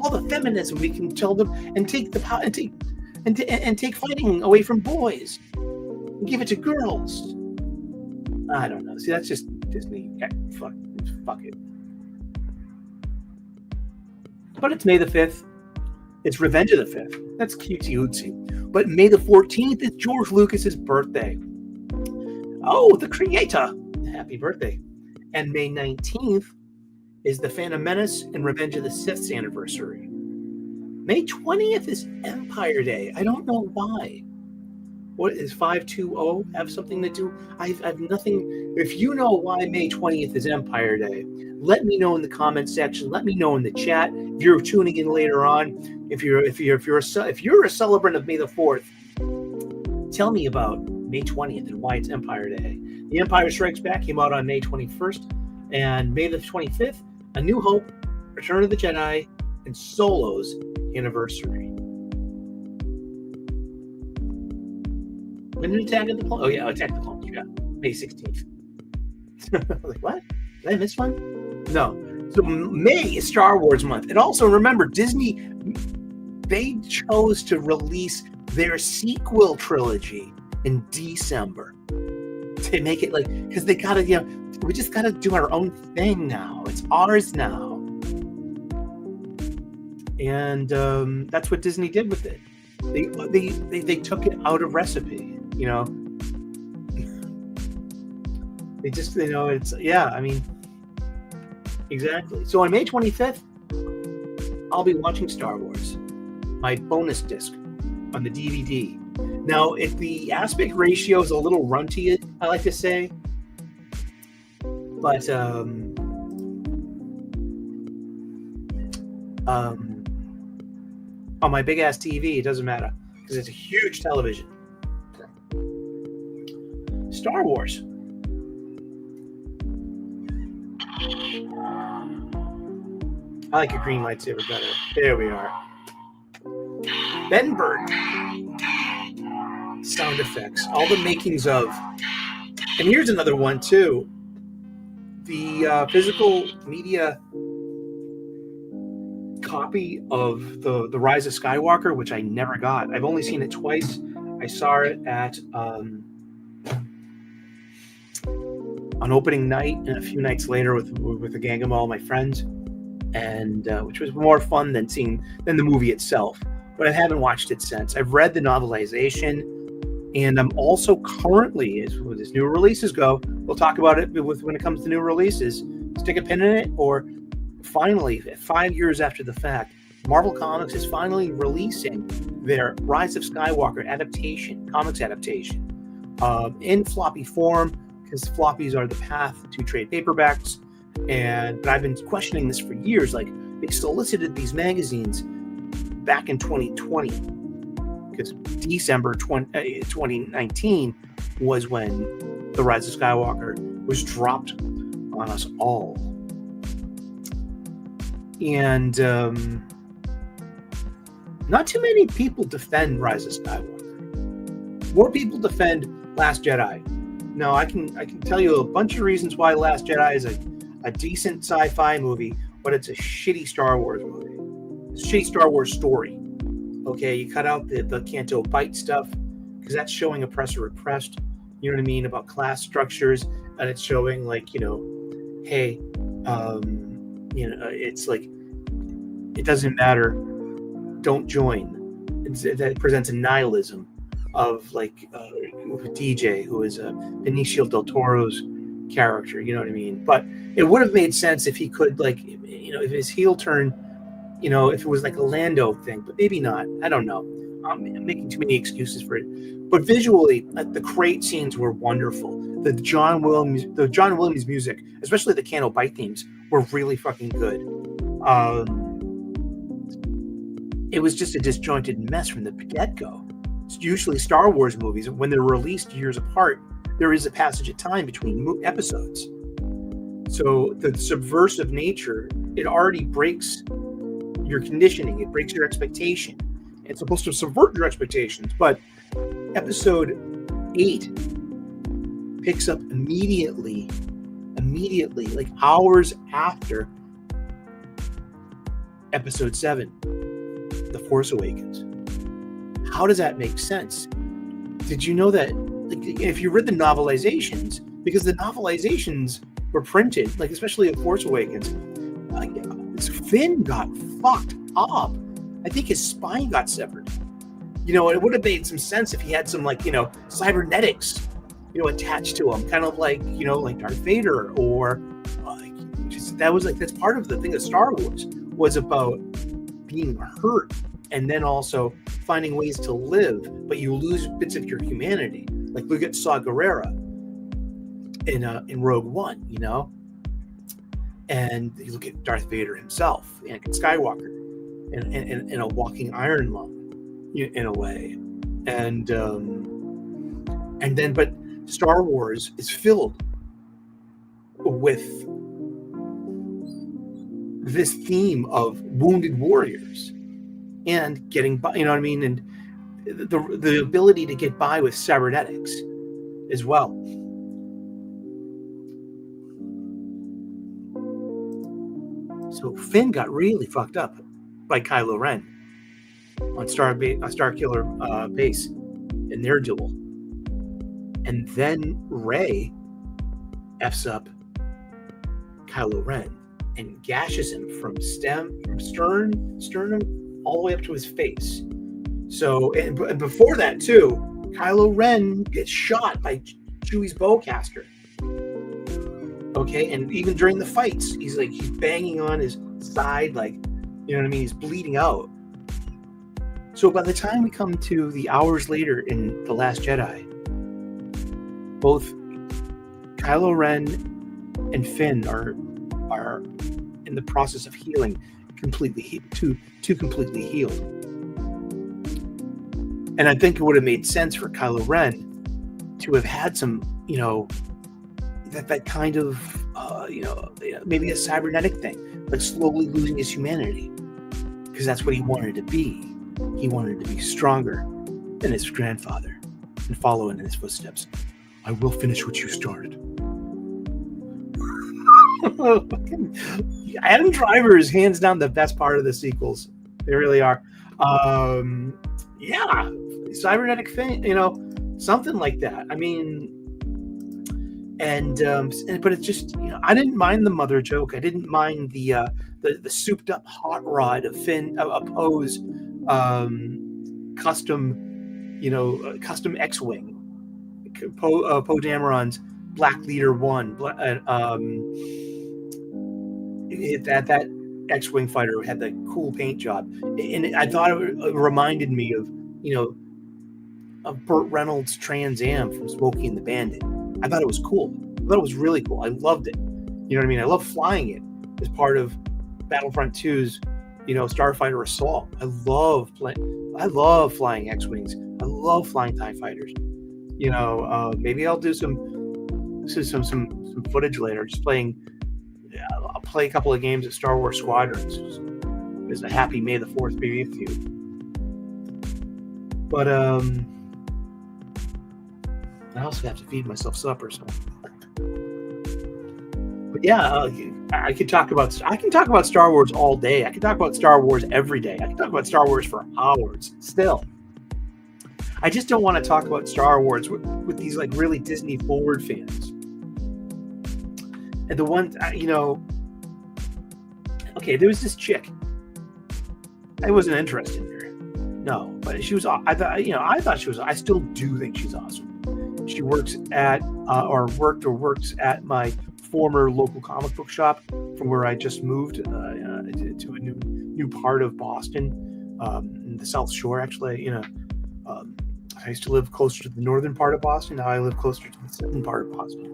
All the feminism we can tell them and take the power and take fighting away from boys and give it to girls. I don't know. See, that's just Disney. Fuck it. But it's May the 5th. It's Revenge of the 5th. That's cutesy hootsy. But May the 14th is George Lucas's birthday. Oh, the creator. Happy birthday. And May 19th is The Phantom Menace and Revenge of the Sith's anniversary. May 20th is Empire Day. I don't know why. What is 520 have something to do? I've nothing. If you know why May 20th is Empire Day, let me know in the comment section. Let me know in the chat. If you're tuning in later on, if you're a celebrant of May the 4th, tell me about May 20th and why it's Empire Day. The Empire Strikes Back came out on May 21st, and May the 25th, A New Hope, Return of the Jedi, and Solo's anniversary. When did Attack of the Clones? Oh yeah, Attack of the Clones. Yeah, May 16th. Like, what? Did I miss one? No. So May is Star Wars month. And also remember, Disney, they chose to release their sequel trilogy in December to make it like, because they gotta, we just gotta do our own thing now. It's ours now. And that's what Disney did with it. They took it out of recipe. They just, it's, exactly. So on May 25th, I'll be watching Star Wars, my bonus disc on the DVD. Now, if the aspect ratio is a little runty, I like to say, but on my big ass TV, it doesn't matter because it's a huge television. Star Wars. I like a green lightsaber better. There we are. Ben Bird. Sound effects. All the makings of. And here's another one too. The physical media copy of the Rise of Skywalker, which I never got. I've only seen it twice. I saw it at on opening night and a few nights later with a gang of all my friends, and which was more fun than the movie itself. But I haven't watched it since. I've read the novelization, and I'm also currently, as new releases go, we'll talk about it when it comes to new releases. Stick a pin in it, or finally, 5 years after the fact, Marvel Comics is finally releasing their Rise of Skywalker comics adaptation, in floppy form, because floppies are the path to trade paperbacks. But I've been questioning this for years. Like, they solicited these magazines back in 2020, because December 2019 was when the Rise of Skywalker was dropped on us all. And not too many people defend Rise of Skywalker. More people defend Last Jedi. Now, I can tell you a bunch of reasons why Last Jedi is a decent sci-fi movie, but it's a shitty Star Wars movie. It's a shitty Star Wars story. Okay, you cut out the Canto Bite stuff, because that's showing oppressor repressed. You know what I mean, about class structures, and it's showing hey, it's like, it doesn't matter, don't join. That presents a nihilism of DJ, who is Benicio del Toro's character, you know what I mean? But it would have made sense if he could, if his heel turn, if it was like a Lando thing, but maybe not. I don't know. I'm making too many excuses for it. But visually, the crate scenes were wonderful. The John Williams music, especially the Canto Bite themes, were really fucking good. It was just a disjointed mess from the get-go. It's usually Star Wars movies, when they're released years apart, there is a passage of time between episodes. So the subversive nature, it already breaks your conditioning. It breaks your expectation. It's supposed to subvert your expectations. But episode 8 picks up immediately, like hours after episode 7, The Force Awakens. How does that make sense? Did you know that if you read the novelizations, because the novelizations were printed, like especially in Force Awakens. Finn got fucked up. I think his spine got severed. It would have made some sense if he had some cybernetics, attached to him, kind of like Darth Vader, or that's part of the thing of Star Wars was about being hurt and then also finding ways to live, but you lose bits of your humanity. Like look at Saw Gerrera in Rogue One, and you look at Darth Vader himself, Anakin Skywalker, in a walking iron lung, in a way, and then but Star Wars is filled with this theme of wounded warriors and getting by, and the ability to get by with cybernetics as well. So Finn got really fucked up by Kylo Ren on Starkiller base in their duel, and then Rey f's up Kylo Ren and gashes him from sternum all the way up to his face. So, and before that too, Kylo Ren gets shot by Chewie's bowcaster. Okay, and even during the fights, he's banging on his side, he's bleeding out. So by the time we come to the hours later in The Last Jedi, both Kylo Ren and Finn are in the process of healing, completely healed. And I think it would have made sense for Kylo Ren to have had some, that kind of, maybe a cybernetic thing, like slowly losing his humanity, because that's what he wanted to be. He wanted to be stronger than his grandfather and follow in his footsteps. I will finish what you started. Adam Driver is hands down the best part of the sequels. They really are. Yeah, cybernetic thing, something like that. I mean, but it's just, I didn't mind the mother joke. I didn't mind the souped up hot rod of Finn, Poe's custom X-wing, Poe Dameron's Black Leader 1. That X-wing fighter had the cool paint job, and I thought it reminded me of Burt Reynolds' Trans Am from Smokey and the Bandit. I thought it was cool. I thought it was really cool. I loved it. You know what I mean? I love flying it as part of Battlefront 2's, Starfighter Assault. I love flying X-wings. I love flying TIE fighters. Maybe I'll do some footage later. Just I'll play a couple of games at Star Wars Squadrons. There's a happy May the 4th be with you. But I also have to feed myself supper, so. But yeah, I can talk about Star Wars all day. I can talk about Star Wars every day. I can talk about Star Wars for hours still. I just don't want to talk about Star Wars with these really Disney forward fans. And the one, okay, there was this chick. I wasn't interested in her. No, but she was. I thought she was. I still do think she's awesome. She works at, works at my former local comic book shop, from where I just moved to a new part of Boston, in the South Shore. Actually, I used to live closer to the northern part of Boston. Now I live closer to the southern part of Boston.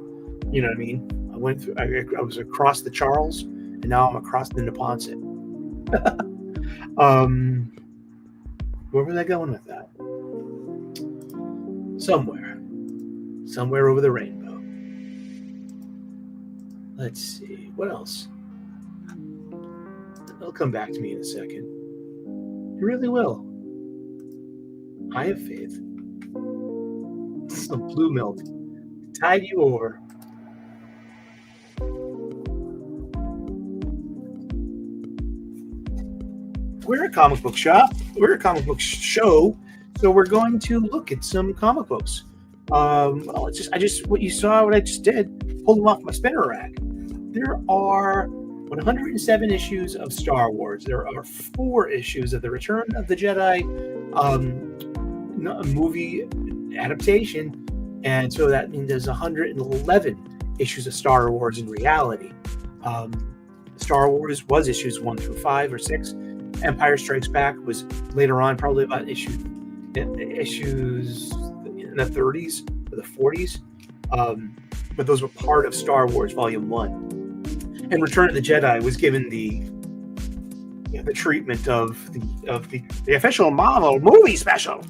You know what I mean? I went through. I was across the Charles, and now I'm across the Neponset. Where was I going with that? Somewhere over the rainbow. Let's see, what else? It'll come back to me in a second. It really will. I have faith. Some blue milk to tide you over. We're a comic book shop. We're a comic book show. So we're going to look at some comic books. Well, what you saw, what I just did, pulled them off my spinner rack. There are 107 issues of Star Wars. There are 4 issues of the Return of the Jedi movie adaptation, and so that means there's 111 issues of Star Wars in reality. Star Wars was issues 1 through 5 or 6. Empire Strikes Back was later on, probably about issues in the 30s or the 40s, but those were part of Star Wars Volume 1. And Return of the Jedi was given the treatment of the official Marvel movie special.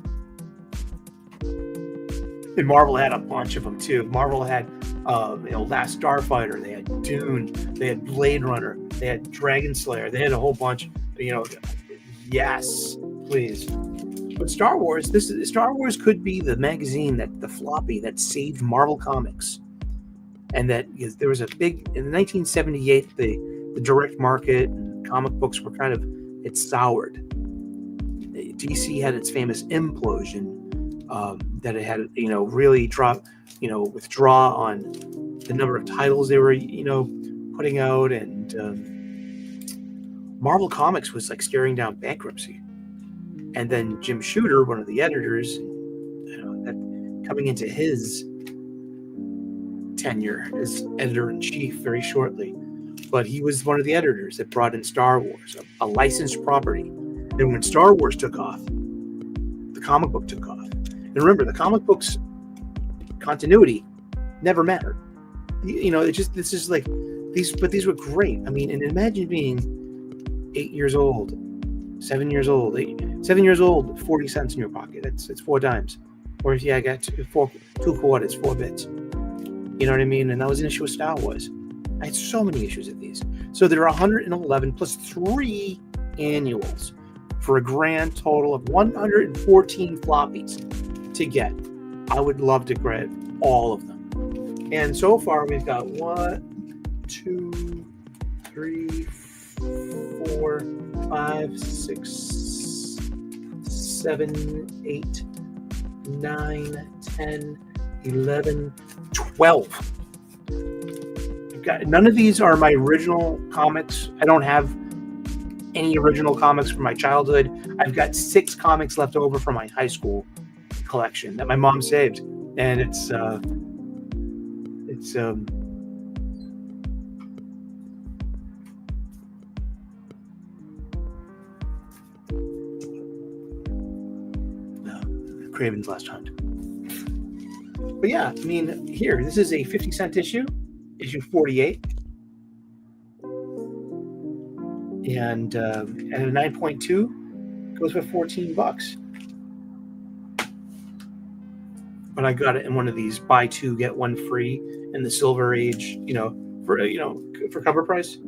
And Marvel had a bunch of them too. Marvel had Last Starfighter, they had Dune, they had Blade Runner, they had Dragon Slayer, they had a whole bunch. Yes, please. But Star Wars could be the magazine, the floppy that saved Marvel Comics. And that there was a big, in 1978, the direct market and comic books were it soured. DC had its famous implosion, that it had, really withdraw on the number of titles they were, putting out, and Marvel Comics was staring down bankruptcy. And then Jim Shooter, one of the editors, that coming into his tenure as editor-in-chief very shortly, but he was one of the editors that brought in Star Wars, a licensed property. And when Star Wars took off, the comic book took off. And remember, the comic book's continuity never mattered. These were great. I mean, and imagine being 8 years old, 7 years old, 40 cents in your pocket. It's 4 dimes. Or I got 2 quarters, 4 bits. You know what I mean? And that was an issue of Star Wars. I had so many issues of these. So there are 111 plus 3 annuals for a grand total of 114 floppies to get. I would love to grab all of them. And so far we've got 1, 2, 3, 4, 5, 6, 7, 8, 9, 10, 11, 12. None of these are my original comics. I don't have any original comics from my childhood. I've got 6 comics left over from my high school collection that my mom saved, and it's Craven's Last Hunt. But yeah, I mean, here, this is a 50-cent issue 48, and a 9.2 goes for $14. But I got it in one of these buy 2 get 1 free in the Silver Age, for cover price.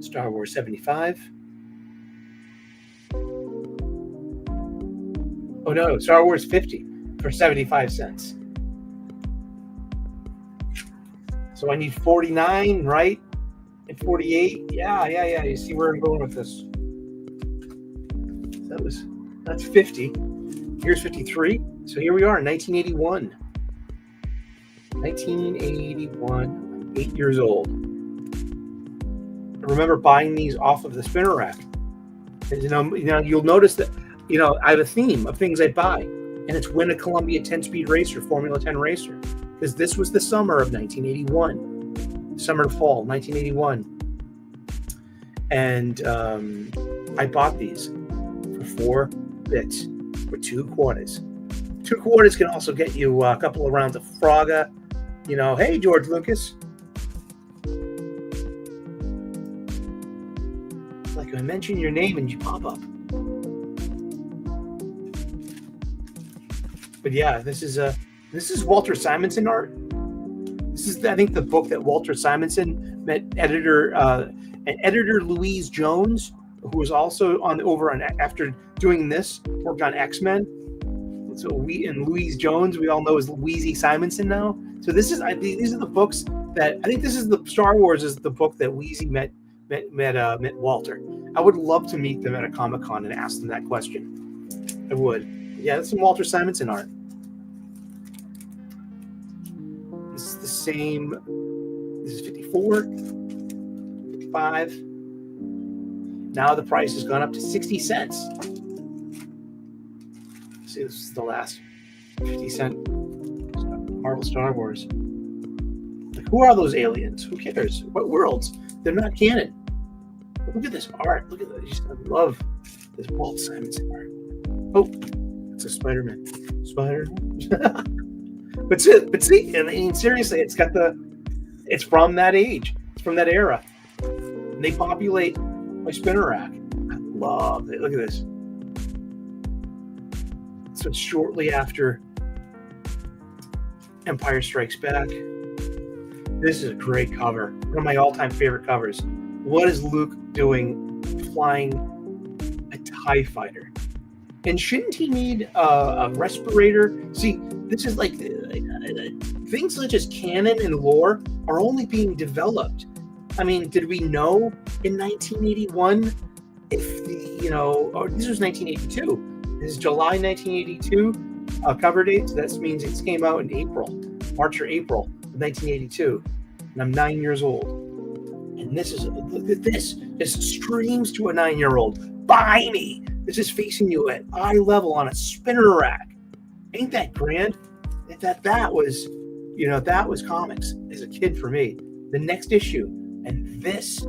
Star Wars 75. Oh no, Star Wars 50 for 75 cents. So I need 49, right? And 48. Yeah. You see where I'm going with this. That's 50. Here's 53. So here we are, 1981. 1981. I'm 8 years old. I remember buying these off of the spinner rack. And you'll notice that I have a theme of things I buy, and it's win a Columbia 10-speed racer, Formula 10 racer, because this was the summer of 1981, summer to fall 1981, and I bought these for 4 bits for 2 quarters. 2 quarters can also get you a couple of rounds of Frogger. Hey George Lucas. Like I mention your name and you pop up. But yeah, this is Walter Simonson art. This is, I think, the book that Walter Simonson met editor Louise Jones, who was also after doing this, worked on X-Men. So Louise Jones, we all know as Louise Simonson now. So these are the books that I think this is the Star Wars is the book that Wheezy met Walter. I would love to meet them at a Comic-Con and ask them that question. I would Yeah, that's some Walter Simonson art. This is the same. This is 54, 55. Now the price has gone up to 60 cents. See, this is the last 50-cent Marvel Star Wars. Like, who are those aliens? Who cares? What worlds? They're not canon. But look at this art. Look at this. I love this Walt Simonson art. Oh, it's a Spider-Man. But see, I mean, seriously, it's from that age. It's from that era. And they populate my spinner rack. I love it. Look at this. So it's shortly after Empire Strikes Back. This is a great cover. One of my all-time favorite covers. What is Luke doing flying a TIE fighter? And shouldn't he need a respirator? See, this is like things such as canon and lore are only being developed. I mean, did we know in 1981 if or this was 1982. This is July 1982 cover date. So that means it came out in March or April of 1982. And I'm 9 years old. And this is, look at this. This streams to a 9-year-old. Buy me. This is facing you at eye level on a spinner rack. Ain't that grand? That was comics as a kid for me. The next issue and this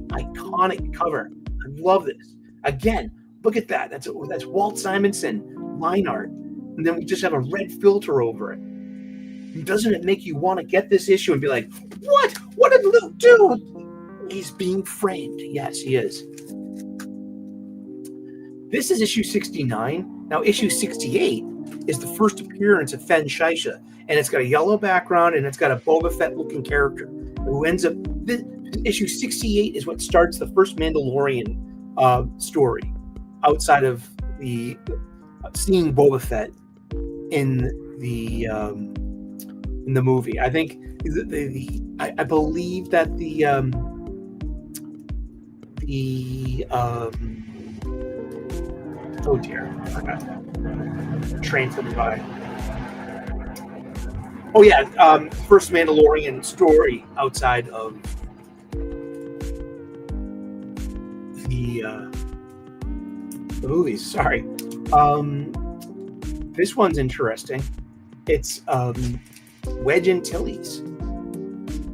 iconic cover. I love this. Again, look at that. That's Walt Simonson line art. And then we just have a red filter over it. And doesn't it make you want to get this issue and be like, what? What did Luke do? He's being framed. Yes, he is. This is issue 69. Now, issue 68 is the first appearance of Fen Shisha. And it's got a yellow background and it's got a Boba Fett looking character who ends up. Issue 68 is what starts the first Mandalorian story outside of the seeing Boba Fett in the movie. I think I believe that oh dear, I forgot. Train coming by. Oh yeah, first Mandalorian story outside of the movies. Sorry. This one's interesting. It's Wedge Antilles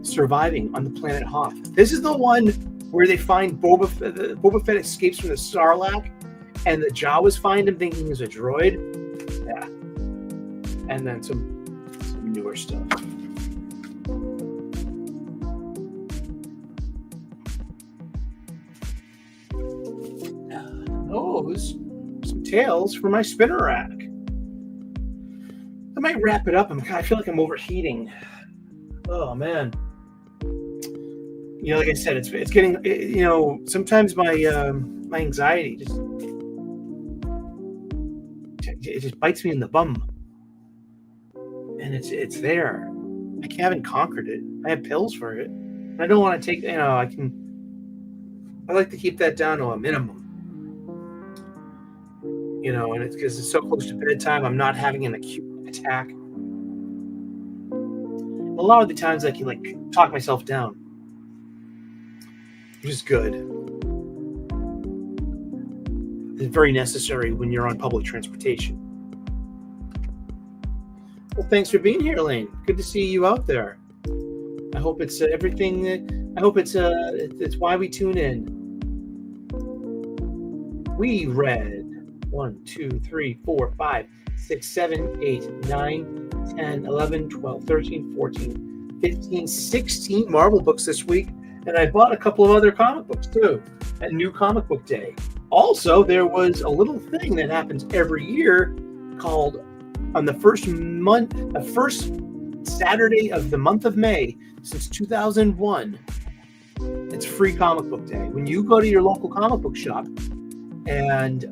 surviving on the planet Hoth. This is the one where they find Boba Fett. Boba Fett escapes from the Sarlacc, and the Jawas find him thinking he's a droid. Yeah, and then some newer stuff. Some tales for my spinner rack. I might wrap it up. I feel like I'm overheating. Oh man. Like I said, it's getting. Sometimes my anxiety just bites me in the bum, and it's there. I haven't conquered it. I have pills for it. I don't want to take. I like to keep that down to a minimum. And it's because it's so close to bedtime. I'm not having an acute attack. A lot of the times I can talk myself down, which is good. It's very necessary when you're on public transportation. Well, thanks for being here, Elaine. Good to see you out there. I hope it's everything that. I hope it's why we tune in. We read 1, 2, 3, 4, 5, 6, 7, 8, 9, 10, 11, 12, 13, 14, 15, 16 Marvel books this week. And I bought a couple of other comic books too at New Comic Book Day. Also, there was a little thing that happens every year called on the first Saturday of the month of May since 2001. It's free comic book day. When you go to your local comic book shop and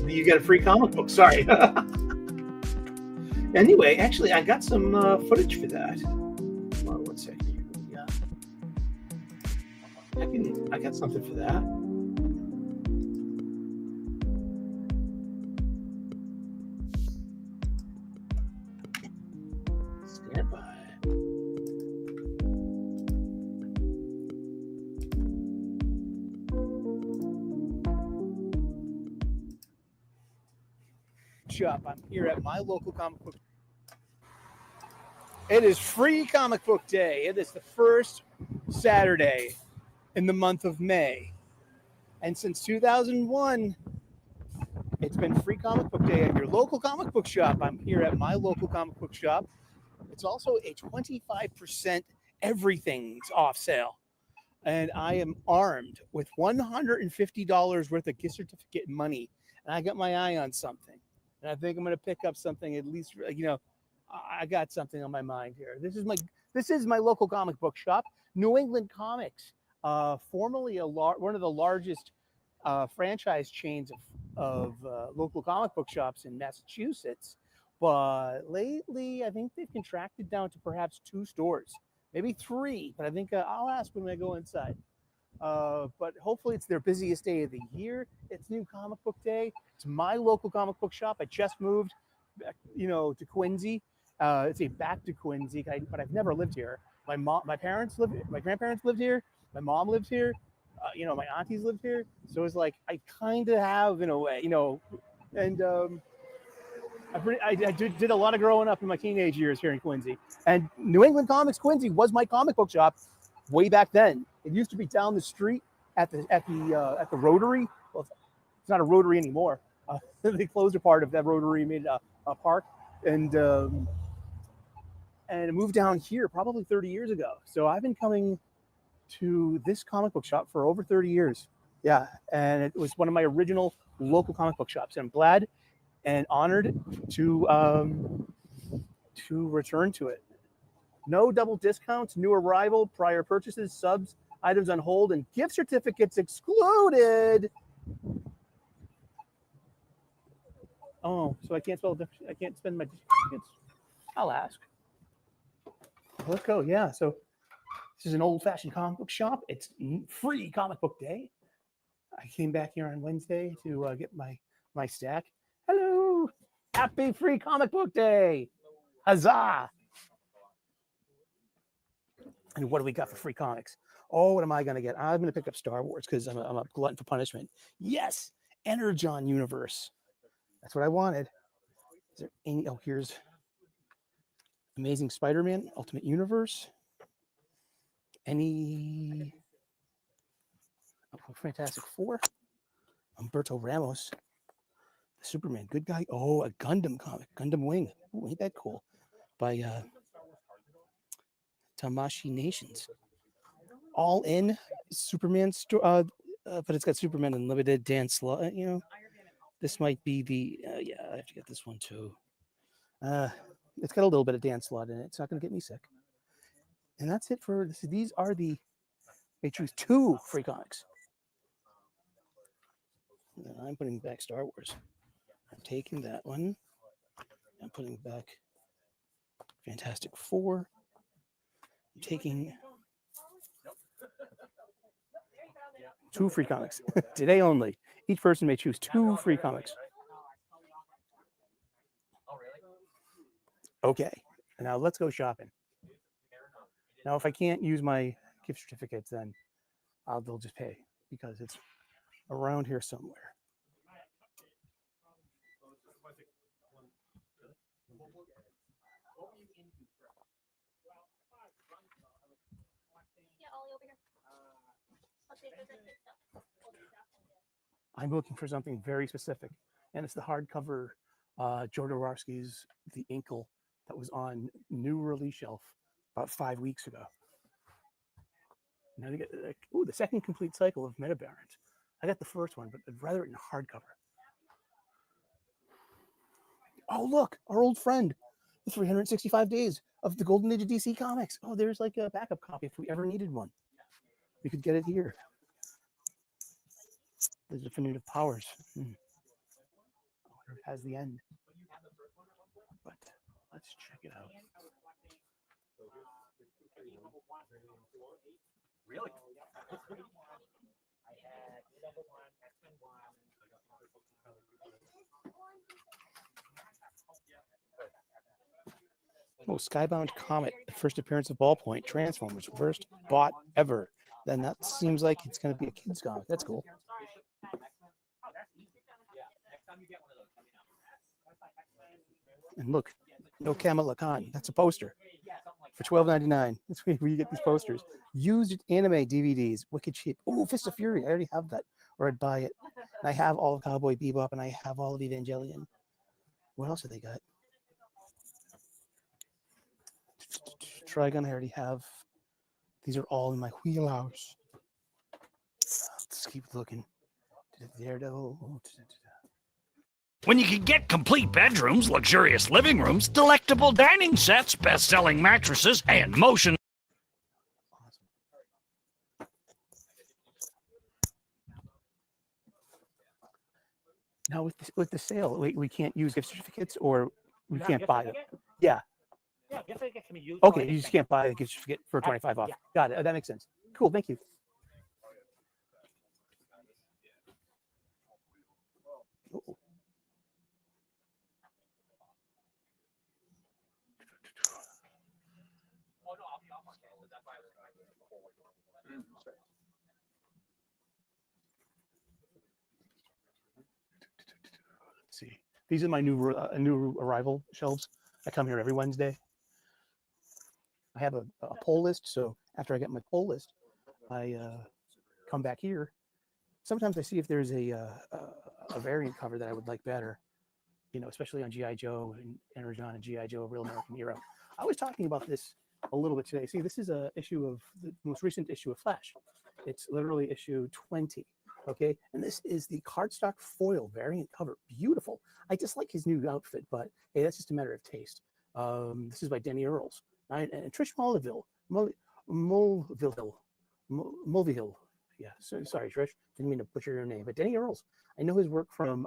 you get a free comic book. Sorry. Anyway, actually, I got some footage for that. Hold on one second here. I got something for that. Stand by. Shop. I'm here at my local comic book. It is free comic book day. It is the first Saturday in the month of May. And since 2001, it's been free comic book day at your local comic book shop. I'm here at my local comic book shop. It's also a 25% everything's off sale. And I am armed with $150 worth of gift certificate money. And I got my eye on something. And I think I'm going to pick up something, at least, I got something on my mind here. This is my local comic book shop, New England Comics, formerly one of the largest franchise chains of local comic book shops in Massachusetts. But lately, I think they've contracted down to perhaps 2 stores, maybe 3. But I think I'll ask when I go inside. But hopefully it's their busiest day of the year. It's New Comic Book Day. It's my local comic book shop. I just moved back, to Quincy. It's back to Quincy, but I've never lived here. My grandparents lived here. My mom lives here. My aunties lived here. So it's like I kind of have, in a way, and I did a lot of growing up in my teenage years here in Quincy. And New England Comics Quincy was my comic book shop way back then. It used to be down the street at the Rotary. Well, it's not a Rotary anymore. They closed a part of that Rotary, made a park, and moved down here probably 30 years ago. So I've been coming to this comic book shop for over 30 years. Yeah, and it was one of my original local comic book shops. And I'm glad and honored to return to it. No double discounts, new arrival, prior purchases, subs, items on hold, and gift certificates excluded. Oh, so I can't spend my certificates. I'll ask. Let's go. Yeah. So this is an old-fashioned comic book shop. It's free comic book day. I came back here on Wednesday to get my stack. Hello. Happy free comic book day. Huzzah. And what do we got for free comics? Oh, what am I going to get? I'm going to pick up Star Wars because I'm a glutton for punishment. Yes. Energon universe. That's what I wanted. Is there any? Oh, here's Amazing Spider-Man Ultimate Universe. Any Fantastic Four? Humberto Ramos, the Superman good guy. Oh, a Gundam comic, Gundam Wing. Ooh, ain't that cool? By Tamashi Nations. All in Superman store, but it's got Superman Unlimited, Dan Slott. This might be the yeah. I have to get this one too. It's got a little bit of Dan Slott in it. It's not going to get me sick. And that's it for this. These are they choose 2 free comics. And I'm putting back Star Wars. I'm taking that one. I'm putting back Fantastic Four. I'm taking 2 free comics today only. Each person may choose 2 free comics. Okay, now let's go shopping. Now, if I can't use my gift certificates, then they'll just pay because it's around here somewhere. I'm looking for something very specific, and it's the hardcover Jodorowsky's The Inkle that was on new release shelf about 5 weeks ago. Now they get the second complete cycle of Metabarons. I got the first one, but I'd rather it in hardcover. Oh, look, our old friend, the 365 days of the Golden Age of DC Comics. Oh, there's like a backup copy if we ever needed one. We could get it here. The Definitive Powers. I wonder if it has the end. But let's check it out. Really? Oh, Skybound Comet, the first appearance of Ballpoint, Transformers, first bought ever. Then that seems like it's going to be a kid's comic. That's cool. And look, no Kamala Khan. That's a poster for $12.99. That's where you get these posters. Used anime DVDs, wicked cheap. Oh, Fist of Fury. I already have that, or I'd buy it. And I have all of Cowboy Bebop, and I have all of Evangelion. What else have they got? Trigon, I already have. These are all in my wheelhouse. Let's keep looking. Daredevil. When you can get complete bedrooms, luxurious living rooms, delectable dining sets, best-selling mattresses, and motion. Awesome. Now with the sale, we can't use gift certificates, or we can't buy them. Yeah. Yeah, gift certificate can be used. Okay, you just can't buy a gift certificate for 25 off. Yeah. Got it. That makes sense. Cool. Thank you. Oh. Let's see. These are my new arrival shelves. I come here every Wednesday. I have a poll list, so after I get my poll list, I come back here. Sometimes I see if there's a variant cover that I would like better, you know, especially on G.I. Joe and Energon and G.I. Joe, Real American Hero. I was talking about this a little bit today. See, this is a issue of the most recent issue of Flash. It's literally issue 20. Okay, and this is the cardstock foil variant cover. Beautiful. I just like his new outfit, but hey, that's just a matter of taste. This is by Denny Earls. And Trish Mulvihill. Yeah, sorry, Trish. Didn't mean to butcher your name, but Denny Earls. I know his work from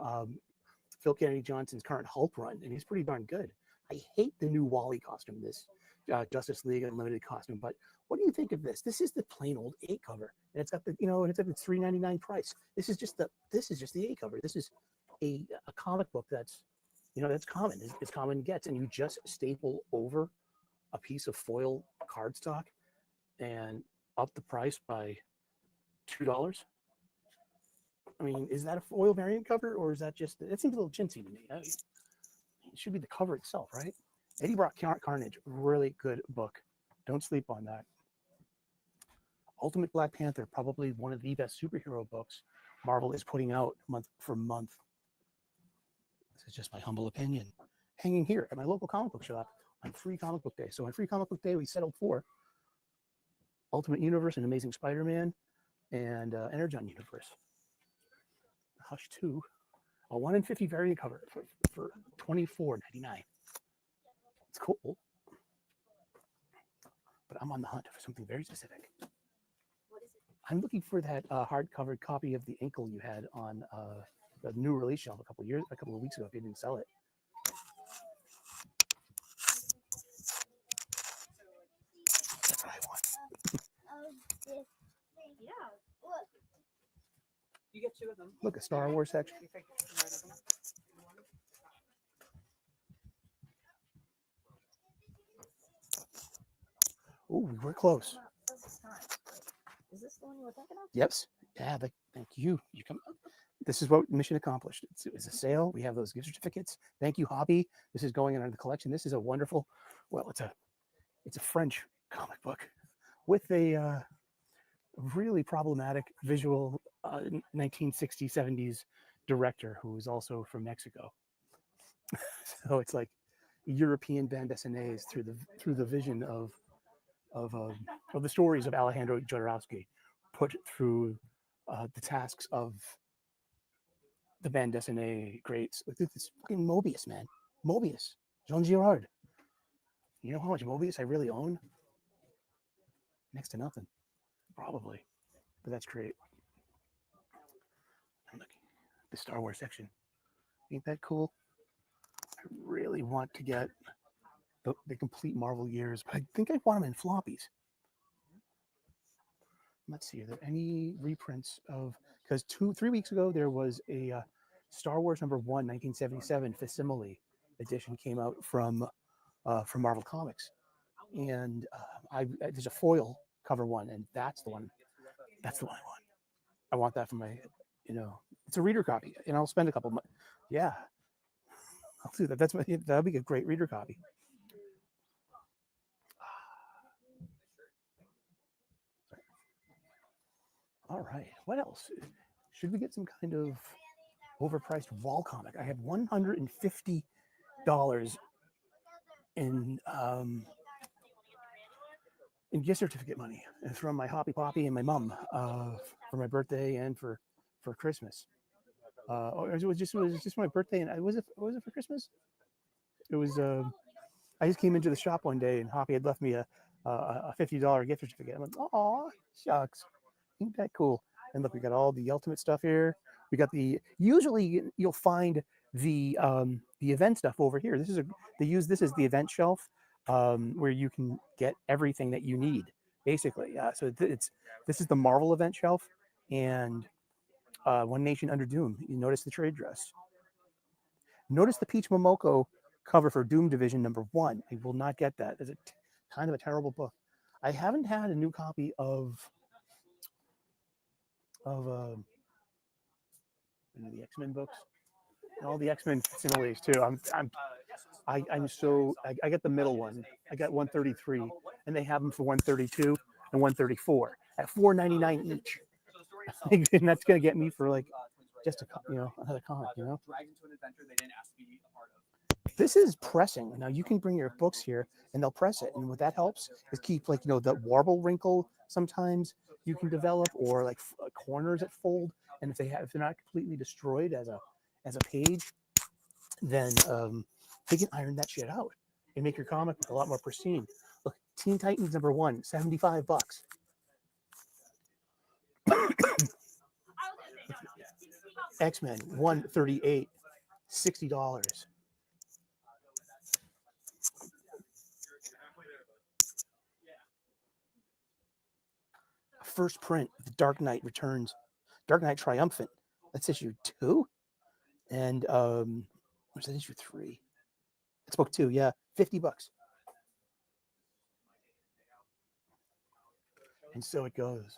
Phil Kennedy Johnson's current Hulk run, and he's pretty darn good. I hate the new Wally costume, this Justice League Unlimited costume, but what do you think of this? This is the plain old 8 cover, and it's got the, you know, and it's at the $3.99 price. This is just the 8 cover. This is a comic book that's, you know, that's common. It's common gets, and you just staple over a piece of foil cardstock and up the price by $2. I mean, is that a foil variant cover, or is that just? It seems a little chintzy to me. I mean, it should be the cover itself, right? Eddie Brock Carnage, really good book. Don't sleep on that. Ultimate Black Panther, probably one of the best superhero books Marvel is putting out month for month. This is just my humble opinion. Hanging here at my local comic book shop on Free Comic Book Day. So on Free Comic Book Day, we settled for Ultimate Universe and Amazing Spider-Man and Energon Universe. Hush 2, a 1 in 50 variant cover for $24.99. It's cool, but I'm on the hunt for something very specific. What is it? I'm looking for that hardcover copy of the Inkle you had on the new release shelf a couple of weeks ago. If you didn't sell it. That's what I want. Yeah, look. You get 2 of them. Look, a Star Wars section. Oh, we were close. Is this the one you were thinking of? Yep. Yeah, thank you. You come. This is what mission accomplished. It's a sale. We have those gift certificates. Thank you, Hobby. This is going into the collection. This is a wonderful. Well, it's a French comic book with a really problematic visual 1960s, 70s director who is also from Mexico. So it's like European bande dessinées through the vision of the stories of Alejandro Jodorowsky, put through the tasks of the bande dessinée greats. Look at this fucking Mobius, man. Mobius, Jean Girard. You know how much Mobius I really own? Next to nothing, probably. But that's great. And look, the Star Wars section. Ain't that cool? I really want to get the complete Marvel years, but I think I want them in floppies. let's see, are there any reprints of, because 3 weeks ago there was a Star Wars #1 1977 facsimile edition came out from Marvel Comics, and there's a foil cover one, and that's the one I want. I want that for my, it's a reader copy, and I'll spend a couple months. Yeah, I'll do that. That'll be a great reader copy. All right, what else? Should we get some kind of overpriced wall comic? I have $150 in gift certificate money from my Hoppy Poppy and my mom for my birthday and for Christmas. It was just my birthday, and was it for Christmas? It was. I just came into the shop one day, and Hoppy had left me a $50 gift certificate. I'm like, oh shucks, ain't that cool? And look, we got all the Ultimate stuff here. We got usually you'll find the event stuff over here. This is the event shelf where you can get everything that you need, basically. So this is the Marvel event shelf, and One Nation Under Doom. You notice the trade dress. Notice the Peach Momoko cover for Doom Division #1. I will not get that. It's kind of a terrible book. I haven't had a new copy of the X-Men books, and all the X-Men similes too. I got the middle one. I got 133, and they have them for 132 and 134 at $4.99 each. And that's gonna get me for like just another comic. This is pressing. Now you can bring your books here, and they'll press it, and what that helps is keep the warble wrinkle. Sometimes you can develop, or like corners that fold, and if they're not completely destroyed as a page, then they can iron that shit out and make your comic a lot more pristine. Look, Teen Titans #1, $75. X-Men 138, $60. First print, The Dark Knight Returns, Dark Knight Triumphant. That's issue 2, and what's that, issue 3? It's book 2, yeah, $50. And so it goes.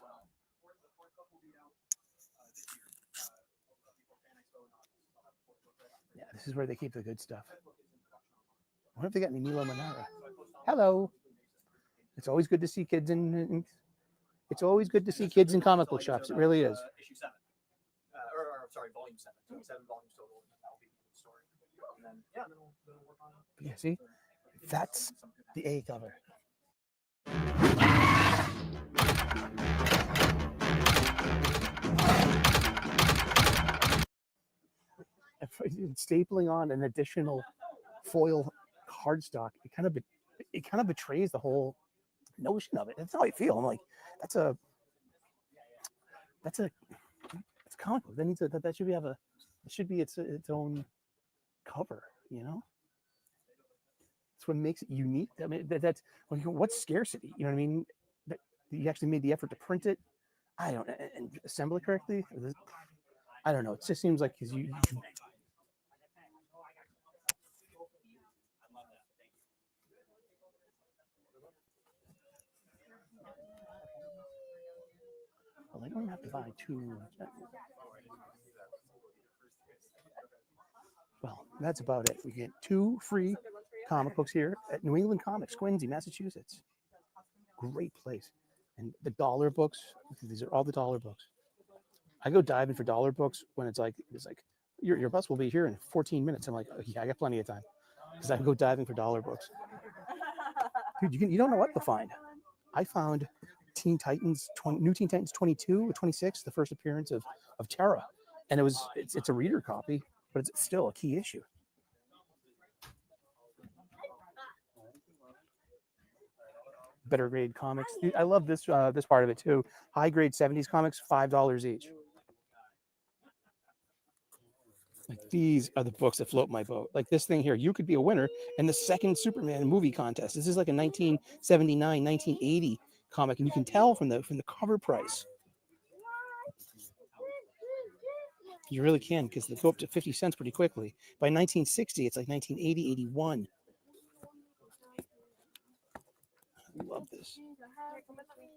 Yeah, this is where they keep the good stuff. I wonder if they got any Milo Manara. Hello. It's always good to see kids in It's always good to see kids in comic book shops. It really is. Issue 7. Volume 7. 7 volumes total. That will be the story. And then, then we'll work on it. Yeah, see? That's the A cover. Stapling on an additional foil cardstock, it kind of betrays the whole notion of it. That's how I feel. I'm like, that's a comic book. That should be its own cover. That's what makes it unique. I mean, that's what's scarcity. You know what I mean? That you actually made the effort to print it. I don't and assemble it correctly. I don't know. It just seems like because you. Well, I don't have to buy 2. Well, that's about it. We get 2 free comic books here at New England Comics, Quincy, Massachusetts. Great place. And the dollar books, these are all the dollar books. I go diving for dollar books when it's like your bus will be here in 14 minutes. I'm like, oh, yeah, I got plenty of time because I go diving for dollar books. Dude, you don't know what to find. I found Teen Titans, New Teen Titans 22 or 26, the first appearance of Terra, and it's a reader copy, but it's still a key issue. Better grade comics. I love this part of it too. High grade 70s comics, $5 each. Like these are the books that float my boat. Like this thing here, you could be a winner in the second Superman movie contest. This is like a 1979, 1980 comic, and you can tell from the cover price. You really can, because they go up to 50 cents pretty quickly. By 1960, it's like 1980, 81. I love this.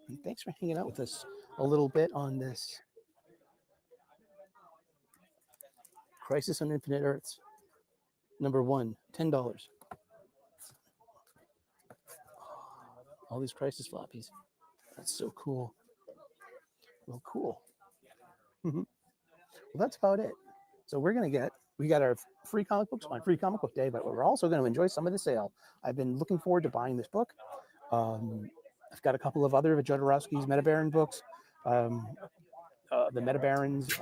And thanks for hanging out with us a little bit on this Crisis on Infinite Earths. Number 1, $10. All these Crisis floppies. That's so cool. Well, cool. Well, that's about it. So we got our free comic books on Free Comic Book Day, but we're also going to enjoy some of the sale. I've been looking forward to buying this book. I've got a couple of other Jodorowsky's Metabaron books, the Metabarons,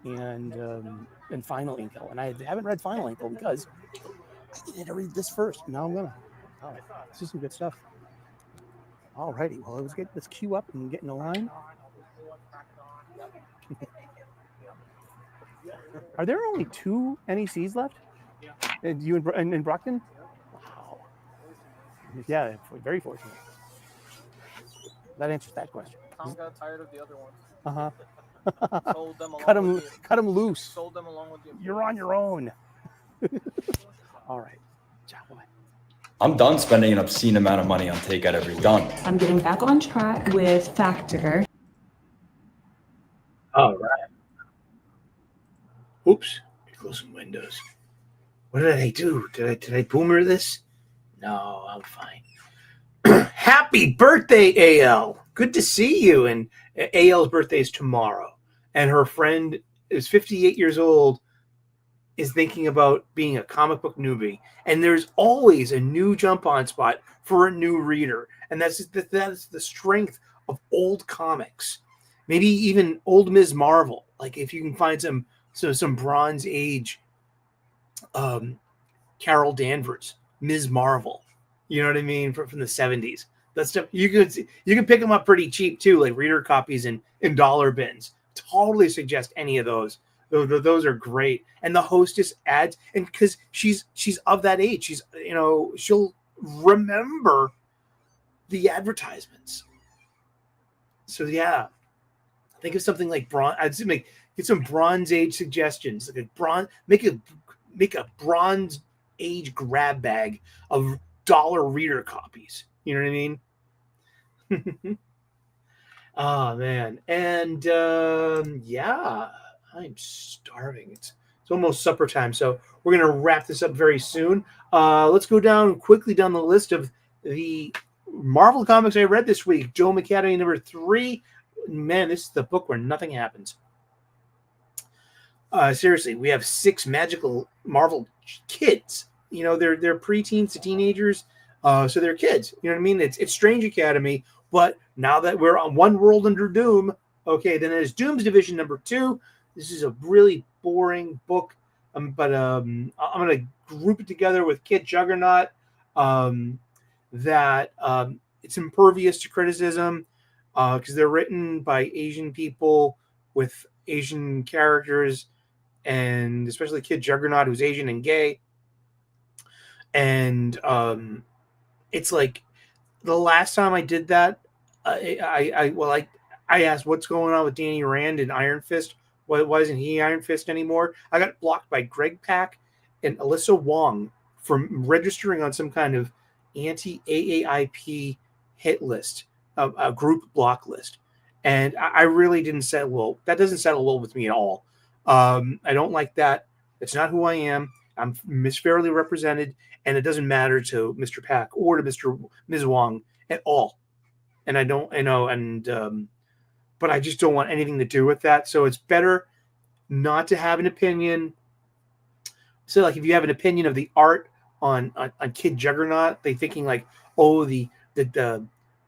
and Final Inkle. And I haven't read Final Inkle because I needed to read this first. Now I'm gonna. Oh, this is some good stuff. All righty. Well, let's queue up and get in the line. Are there only 2 NECs left? And you in Brockton? Wow. Yeah, very fortunate. That answers that question. Tom got tired of the other ones. Uh-huh. Sold them along cut them loose. Sold them along with you. You're on your own. All right. Ciao. Bye. I'm done spending an obscene amount of money on takeout every done. I'm getting back on track with Factor. All right. Oops. Close some windows. What did I do? Did I boomer this? No, I'm fine. Happy birthday, AL. Good to see you. And AL's birthday is tomorrow. And her friend is 58 years old, is thinking about being a comic book newbie. And there's always a new jump on spot for a new reader. And that's the strength of old comics. Maybe even old Ms. Marvel. Like if you can find some Bronze Age Carol Danvers, Ms. Marvel. You know what I mean? From the 70s. That stuff you can pick them up pretty cheap too, like reader copies in dollar bins. Totally suggest any of those. Those are great. And the hostess adds, and because she's of that age, she'll remember the advertisements. So yeah, think of something like get some Bronze Age suggestions. Like make a Bronze Age grab bag of dollar reader copies. You know what I mean? Oh man. And yeah, I'm starving. It's almost supper time, so we're gonna wrap this up very soon. Let's go quickly down the list of the Marvel comics I read this week. Joe McAdamy number 3. Man, this is the book where nothing happens. Seriously, we have 6 magical Marvel kids. You know, they're preteens to teenagers, so they're kids. You know what I mean? It's Strange Academy, but now that we're on One World Under Doom, okay, then there's Doom's Division number 2. This is a really boring book, but I'm gonna group it together with Kid Juggernaut. That it's impervious to criticism because they're written by Asian people with Asian characters, and especially Kid Juggernaut, who's Asian and gay. And it's like the last time I did that, I asked what's going on with Danny Rand and Iron Fist. Why isn't he Iron Fist anymore? I got blocked by Greg Pak and Alyssa Wong from registering on some kind of anti-AAIP hit list, a group block list. And I really didn't settle well. That doesn't settle well with me at all. I don't like that. It's not who I am. I'm fairly represented, and it doesn't matter to Mr. Pak or to Ms. Wong at all. And but I just don't want anything to do with that. So it's better not to have an opinion. So like if you have an opinion of the art on Kid Juggernaut, they thinking like, oh, the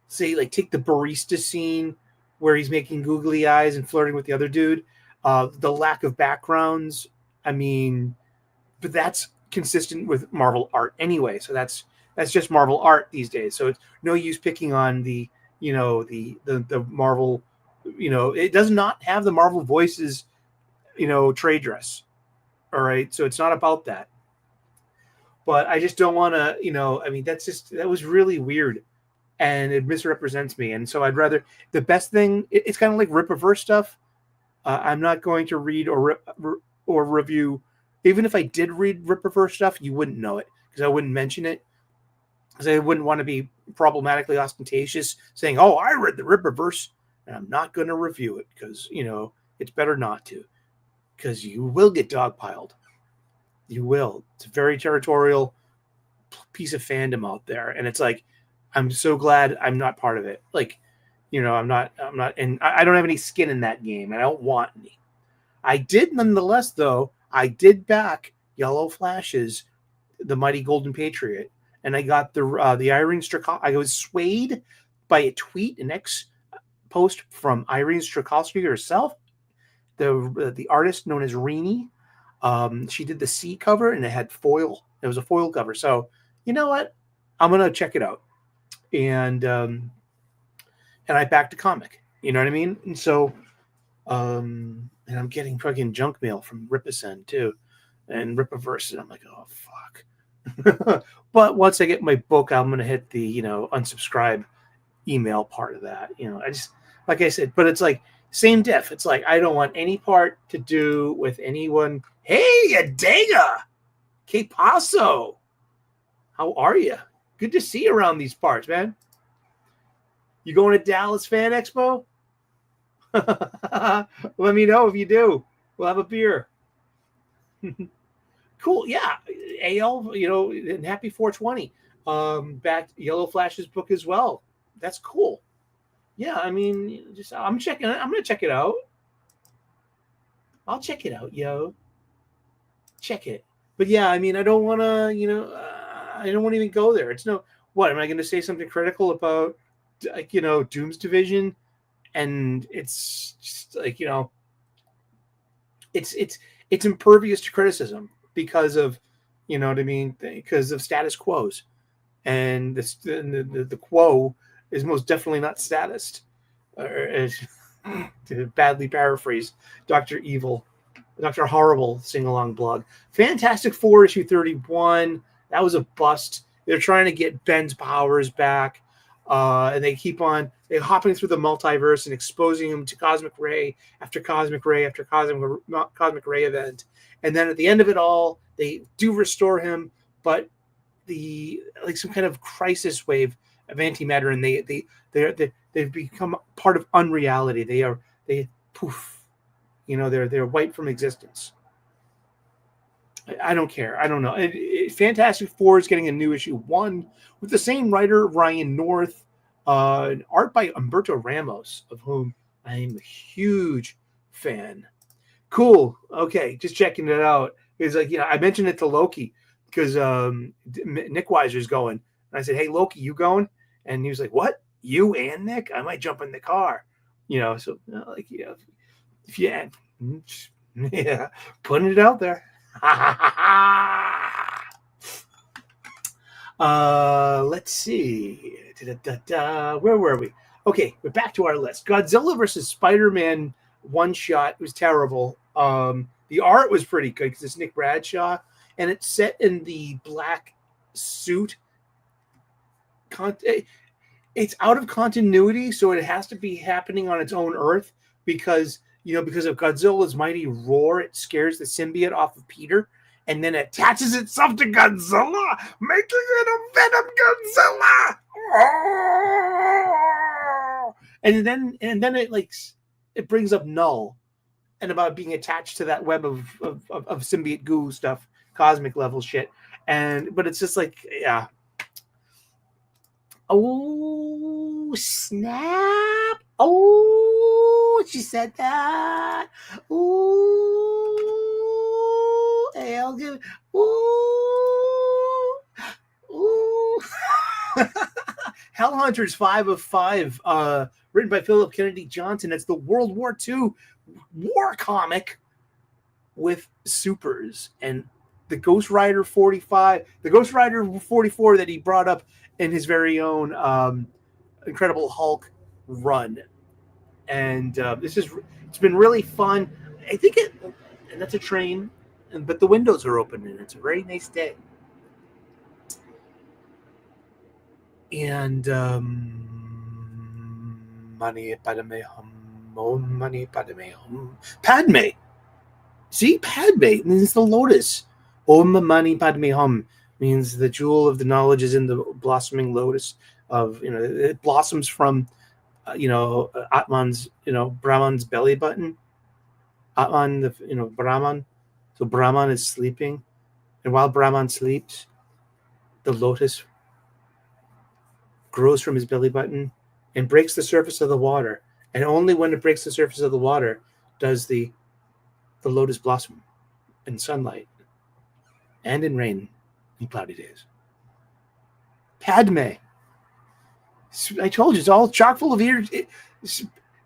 say like take the barista scene where he's making googly eyes and flirting with the other dude. The lack of backgrounds. I mean, but that's consistent with Marvel art anyway. So that's just Marvel art these days. So it's no use picking on the Marvel. It does not have the Marvel voices, trade dress. All right. So it's not about that. But I just don't want to, that was really weird. and it misrepresents me. And so I'd rather, the best thing, it's kind of like rip-reverse stuff. I'm not going to read or review. Even if I did read rip-reverse stuff, you wouldn't know it because I wouldn't mention it. Because I wouldn't want to be problematically ostentatious saying, oh, I read the rip-reverse, and I'm not going to review it because, it's better not to. Because you will get dogpiled. You will. It's a very territorial piece of fandom out there. And it's like, I'm so glad I'm not part of it. Like, I'm not, and I don't have any skin in that game. And I don't want any. I did nonetheless, though. I did back Yellow Flash's The Mighty Golden Patriot. And I got the Irene Strakowski. I was swayed by a tweet, an X post from Irene Strakowski herself, the artist known as Rini. She did the C cover, and it had foil. It was a foil cover. So, you know what? I'm gonna check it out, and I backed a comic. You know what I mean? And so, and I'm getting fucking junk mail from Ripicen too, and Ripiverse, and I'm like, oh fuck. But once I get my book, I'm gonna hit the unsubscribe email part of that. I just, like I said, but it's like same diff. It's like I don't want any part to do with anyone. Hey, Adega, que paso? How are you? Good to see you around these parts, man. You going to Dallas Fan Expo? Let me know if you do. We'll have a beer. Cool. Yeah. AL, and happy 420. Back Yellow Flash's book as well. That's cool. Yeah, I mean, I'm gonna check it out. I'll check it out, yo. Check it. But yeah, I mean, I don't want to, I don't want to even go there. It's what am I going to say something critical about, Doom's Division? And it's just like, it's impervious to criticism because of, you know what I mean? Because of status quos. And the quo is most definitely not statist. To badly paraphrase Dr. Evil, Dr. Horrible sing-along blog. Fantastic Four issue 31. That was a bust. They're trying to get Ben's powers back. And they're hopping through the multiverse and exposing him to Cosmic Ray after Cosmic Ray after Cosmic Ray event. And then at the end of it all, they do restore him, but some kind of crisis wave of antimatter, and they've become part of unreality. They poof, they're wiped from existence. I don't care. I don't know. Fantastic Four is getting a new issue 1 with the same writer, Ryan North, and art by Humberto Ramos, of whom I am a huge fan. Cool. Okay, just checking it out. It's like, I mentioned it to Loki because Nick Weiser's going. And I said, hey, Loki, you going? And he was like, what? You and Nick? I might jump in the car. So if you had, yeah, putting it out there. Let's see. Where were we? Okay, we're back to our list. Godzilla versus Spider-Man one-shot was terrible. The art was pretty good because it's Nick Bradshaw, and it's set in the black suit. It's out of continuity, so it has to be happening on its own Earth because of Godzilla's mighty roar, it scares the symbiote off of Peter, and then attaches itself to Godzilla, making it a Venom Godzilla. Oh! And then it brings up Null and about being attached to that web of symbiote goo stuff, cosmic level shit. But it's just like, yeah. Oh, snap. Oh, she said that. Ooh. Hey, I'll give it. Ooh. Ooh. Hellhunters 5 of 5, written by Philip Kennedy Johnson. It's the World War II war comic with supers. And the Ghost Rider 45, the Ghost Rider 44 that he brought up in his very own Incredible Hulk run. And it's been really fun. I think and that's a train, but the windows are open and it's a very nice day. And Mani Padme Hum, Om Mani Padme Hum. Padme. See, Padme means the lotus. Om Mani Padme Hum means the jewel of the knowledge is in the blossoming lotus of, it blossoms from, Atman's, Brahman's belly button. Atman, Brahman. So Brahman is sleeping. And while Brahman sleeps, the lotus grows from his belly button and breaks the surface of the water. And only when it breaks the surface of the water does the lotus blossom in sunlight and in rain in cloudy days. Padme. I told you, it's all chock full of ears.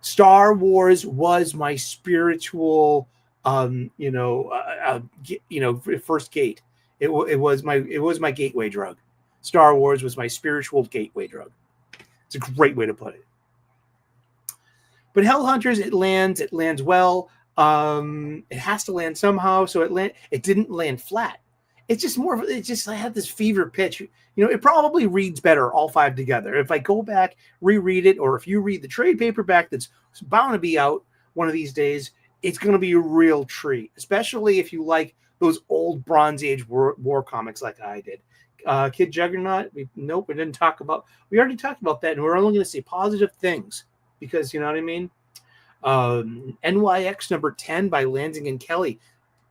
Star Wars was my spiritual, first gate. It was my gateway drug. Star Wars was my spiritual gateway drug. It's a great way to put it. But Hellhunters, it lands well. It has to land somehow, so it didn't land flat. It's just I had this fever pitch. It probably reads better all 5 together. If I go back, reread it, or if you read the trade paperback that's bound to be out one of these days, it's going to be a real treat, especially if you like those old Bronze Age war comics like I did. Kid Juggernaut, we didn't talk about. We already talked about that, and we're only going to say positive things because you know what I mean. NYX number 10 by Lansing and Kelly.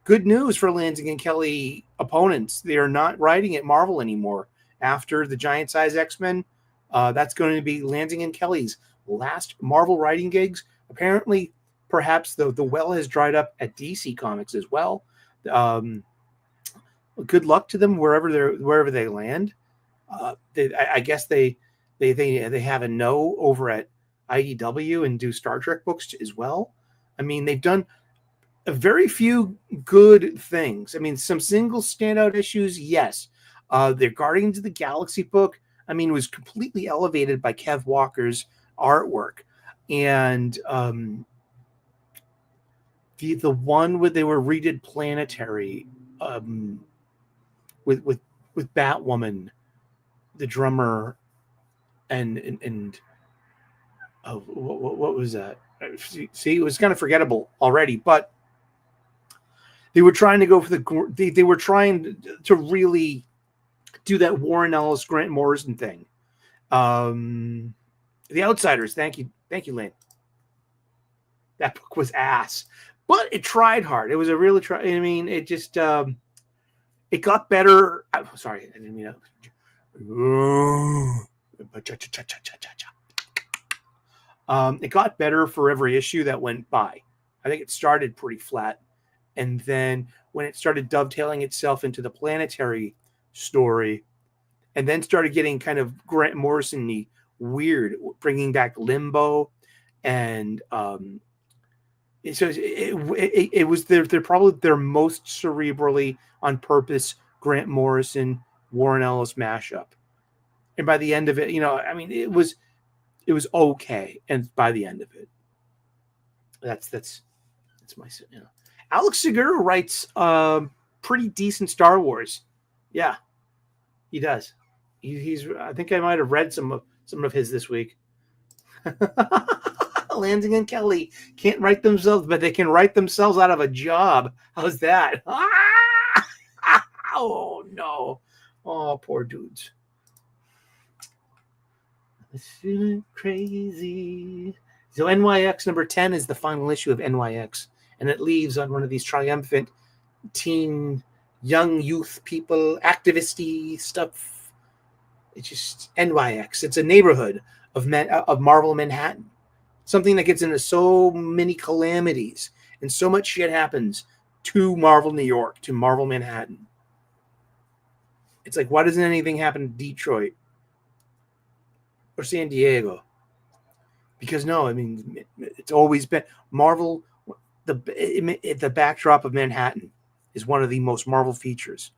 Good news for Lansing and Kelly opponents. They are not writing at Marvel anymore. After the Giant Size X-Men, that's going to be Lansing and Kelly's last Marvel writing gigs. Apparently, perhaps the well has dried up at DC Comics as well. Good luck to them wherever they land. I guess they have a no over at IDW and do Star Trek books as well. I mean, they've done a very few good things. I mean, some single standout issues, yes. Their Guardians of the Galaxy book, was completely elevated by Kev Walker's artwork. And the one where they were redid Planetary with Batwoman, the drummer, and what was that? See, it was kind of forgettable already, but they were trying to go for they were trying to really do that Warren Ellis, Grant Morrison thing. The Outsiders. Thank you, Lane. That book was ass, but it tried hard. It was a really try. I mean, it just it got better. I'm sorry, I didn't mean to. It got better for every issue that went by. I think it started pretty flat, and then when it started dovetailing itself into the Planetary story, and then started getting kind of Grant Morrison-y weird, bringing back Limbo, and it was they're probably their most cerebrally on purpose Grant Morrison Warren Ellis mashup, and by the end of it, it was okay, and by the end of it, that's my Alex Segura writes pretty decent Star Wars. Yeah, he does. He's I think I might have read some of his this week. Lansing and Kelly can't write themselves, but they can write themselves out of a job. How's that? Oh no! Oh, poor dudes. It's feeling crazy. So NYX number 10 is the final issue of NYX, and it leaves on one of these triumphant teen, young youth people, activisty stuff. It's just NYX. It's a neighborhood of Marvel Manhattan. Something that gets into so many calamities and so much shit happens to Marvel New York, to Marvel Manhattan. It's like, why doesn't anything happen to Detroit or San Diego? Because it's always been Marvel. The backdrop of Manhattan is one of the most Marvel features,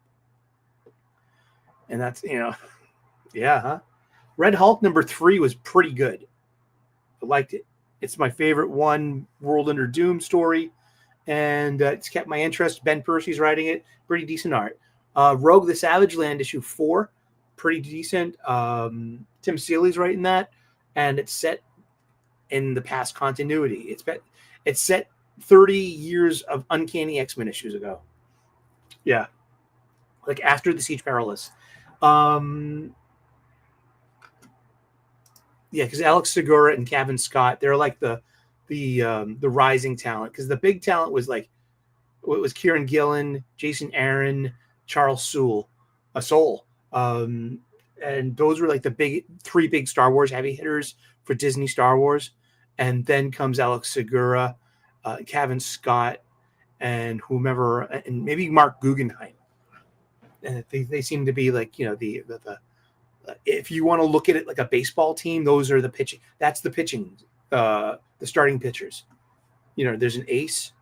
and that's yeah, huh? Red Hulk number 3 was pretty good. I liked it. It's my favorite one, World Under Doom story, and it's kept my interest. Ben Percy's writing it. Pretty decent art. Rogue the Savage Land issue 4. pretty decent. Tim Seeley's writing that, and it's set in the past continuity. It's set 30 years of Uncanny X-Men issues ago. Yeah, like after the Siege Perilous. Yeah, because Alex Segura and Kevin Scott, they're like the rising talent. Because the big talent was like, it was Kieran Gillen, Jason Aaron, Charles Soule, and those were like the three big Star Wars heavy hitters for Disney Star Wars. And then comes Alex Segura, Kevin Scott, and whomever, and maybe Mark Guggenheim. And they seem to be like, you know, the if you want to look at it like a baseball team, those are the pitching. That's the pitching, the starting pitchers. You know, there's an ace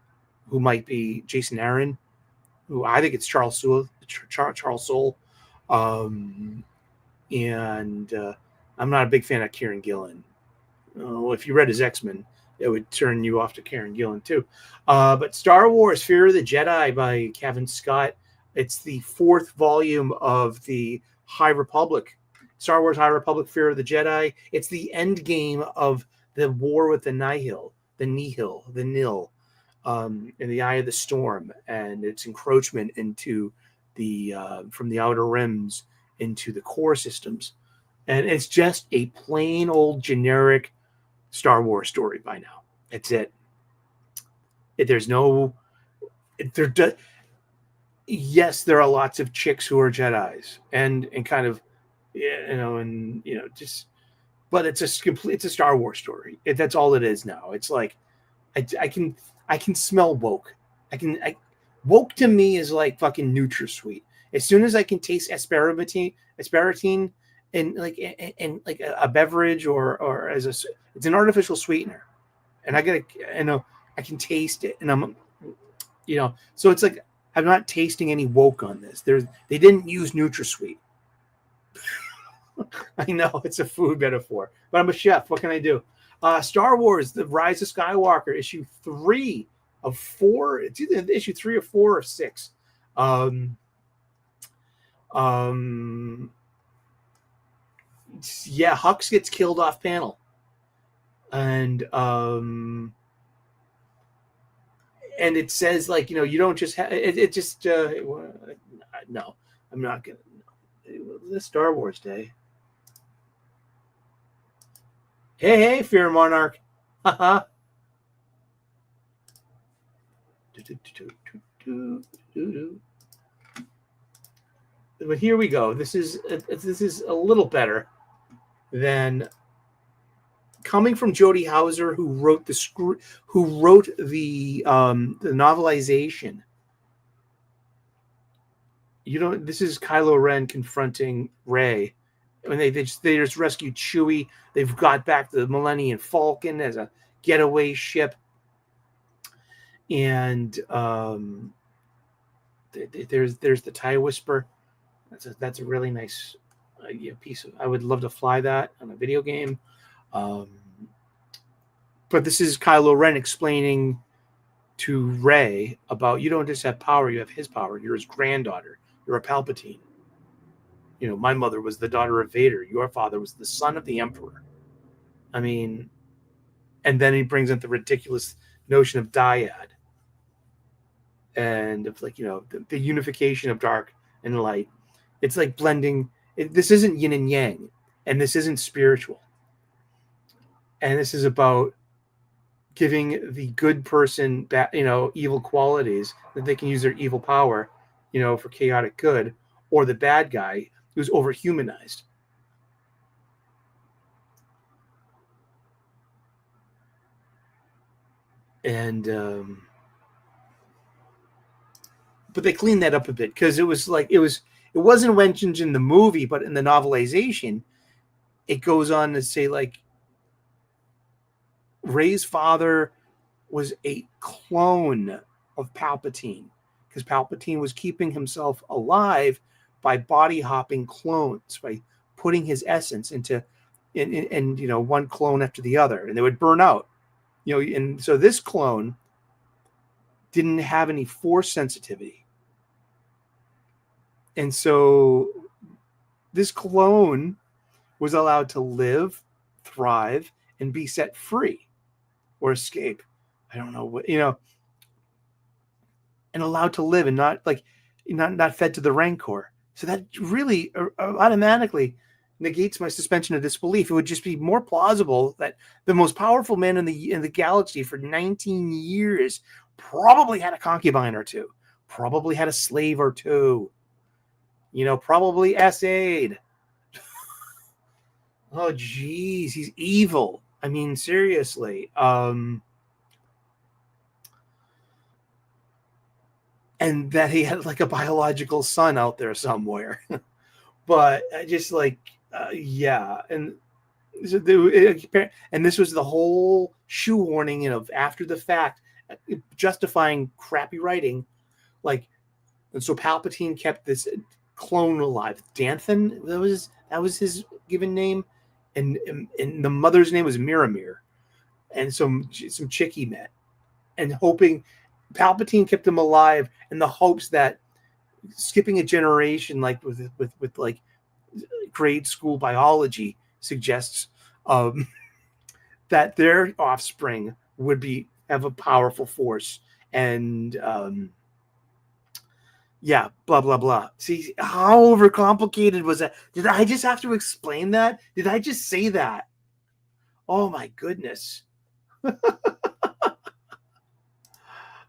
who might be Jason Aaron, who I think it's Charles Soule. And I'm not a big fan of Kieran Gillen. If you read his X-Men, it would turn you off to Kieran Gillen too. But Star Wars: Fear of the Jedi by Kevin Scott. It's the 4th volume of the High Republic. Star Wars High Republic, Fear of the Jedi. It's the end game of the war with the Nihil, in the Eye of the Storm, and its encroachment into the from the Outer Rims into the core systems. And it's just a plain old generic Star Wars story by now. That's it. Yes, there are lots of chicks who are Jedis and kind of, but it's a Star Wars story. That's all it is now. It's like, I can smell woke. Woke to me is like fucking NutraSweet. As soon as I can taste aspartame in like a beverage or it's an artificial sweetener, and I can taste it, and I'm, so it's like I'm not tasting any woke on this. They didn't use NutraSweet. I know it's a food metaphor, but I'm a chef. What can I do? Star Wars: The Rise of Skywalker, issue 3 of 4. It's either issue 3 or 4 or 6. Yeah, Hux gets killed off panel, and it says, like, you don't just have it. Just no, I'm not gonna. This Star Wars Day. Hey, Fear Monarch. Haha. But here we go. This is a little better than coming from Jody Houser, who wrote the novelization. This is Kylo Ren confronting Rey. When they just rescued Chewie. They've got back the Millennium Falcon as a getaway ship. And there's the TIE Whisper. That's a really nice piece of. I would love to fly that on a video game. But this is Kylo Ren explaining to Rey about, you don't just have power, you have his power. You're his granddaughter. You're a Palpatine. My mother was the daughter of Vader. Your father was the son of the Emperor. I mean, and then he brings up the ridiculous notion of dyad. And of, like, the unification of dark and light. It's like blending. This isn't yin and yang, and this isn't spiritual. And this is about giving the good person that, evil qualities that they can use their evil power, for chaotic good, or the bad guy who's overhumanized. And but they cleaned that up a bit, because it wasn't mentioned in the movie, but in the novelization, it goes on to say, like, Rey's father was a clone of Palpatine, because Palpatine was keeping himself alive by body hopping clones, by putting his essence into one clone after the other, and they would burn out. And so this clone didn't have any force sensitivity. And so this clone was allowed to live, thrive, and be set free or escape. I don't know what, and allowed to live and not fed to the Rancor. So that really automatically negates my suspension of disbelief. It would just be more plausible that the most powerful man in the galaxy for 19 years probably had a concubine or two, probably had a slave or two, probably essayed. Oh, geez, he's evil. I mean, seriously. And that he had like a biological son out there somewhere. But I just yeah. And so and this was the whole shoehorning of after the fact, justifying crappy writing. And so Palpatine kept this clone alive. Danthan, that was his given name. And the mother's name was Miramir. And some chick he met. And hoping Palpatine kept him alive in the hopes that skipping a generation with grade school biology suggests that their offspring would have a powerful force. And yeah, blah, blah, blah. See, how overcomplicated was that? Did I just have to explain that? Did I just say that? Oh, my goodness.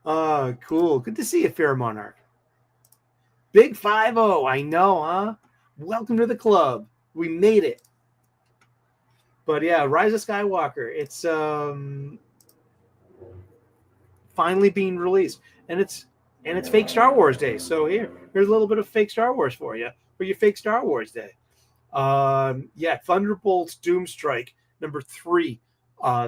Oh, cool. Good to see you, Fair Monarch. Big 5-0. I know, huh? Welcome to the club. We made it. But yeah, Rise of Skywalker. It's finally being released. And it's fake Star Wars Day. So here's a little bit of fake Star Wars for you for your fake Star Wars Day. Yeah, Thunderbolts Doomstrike #3.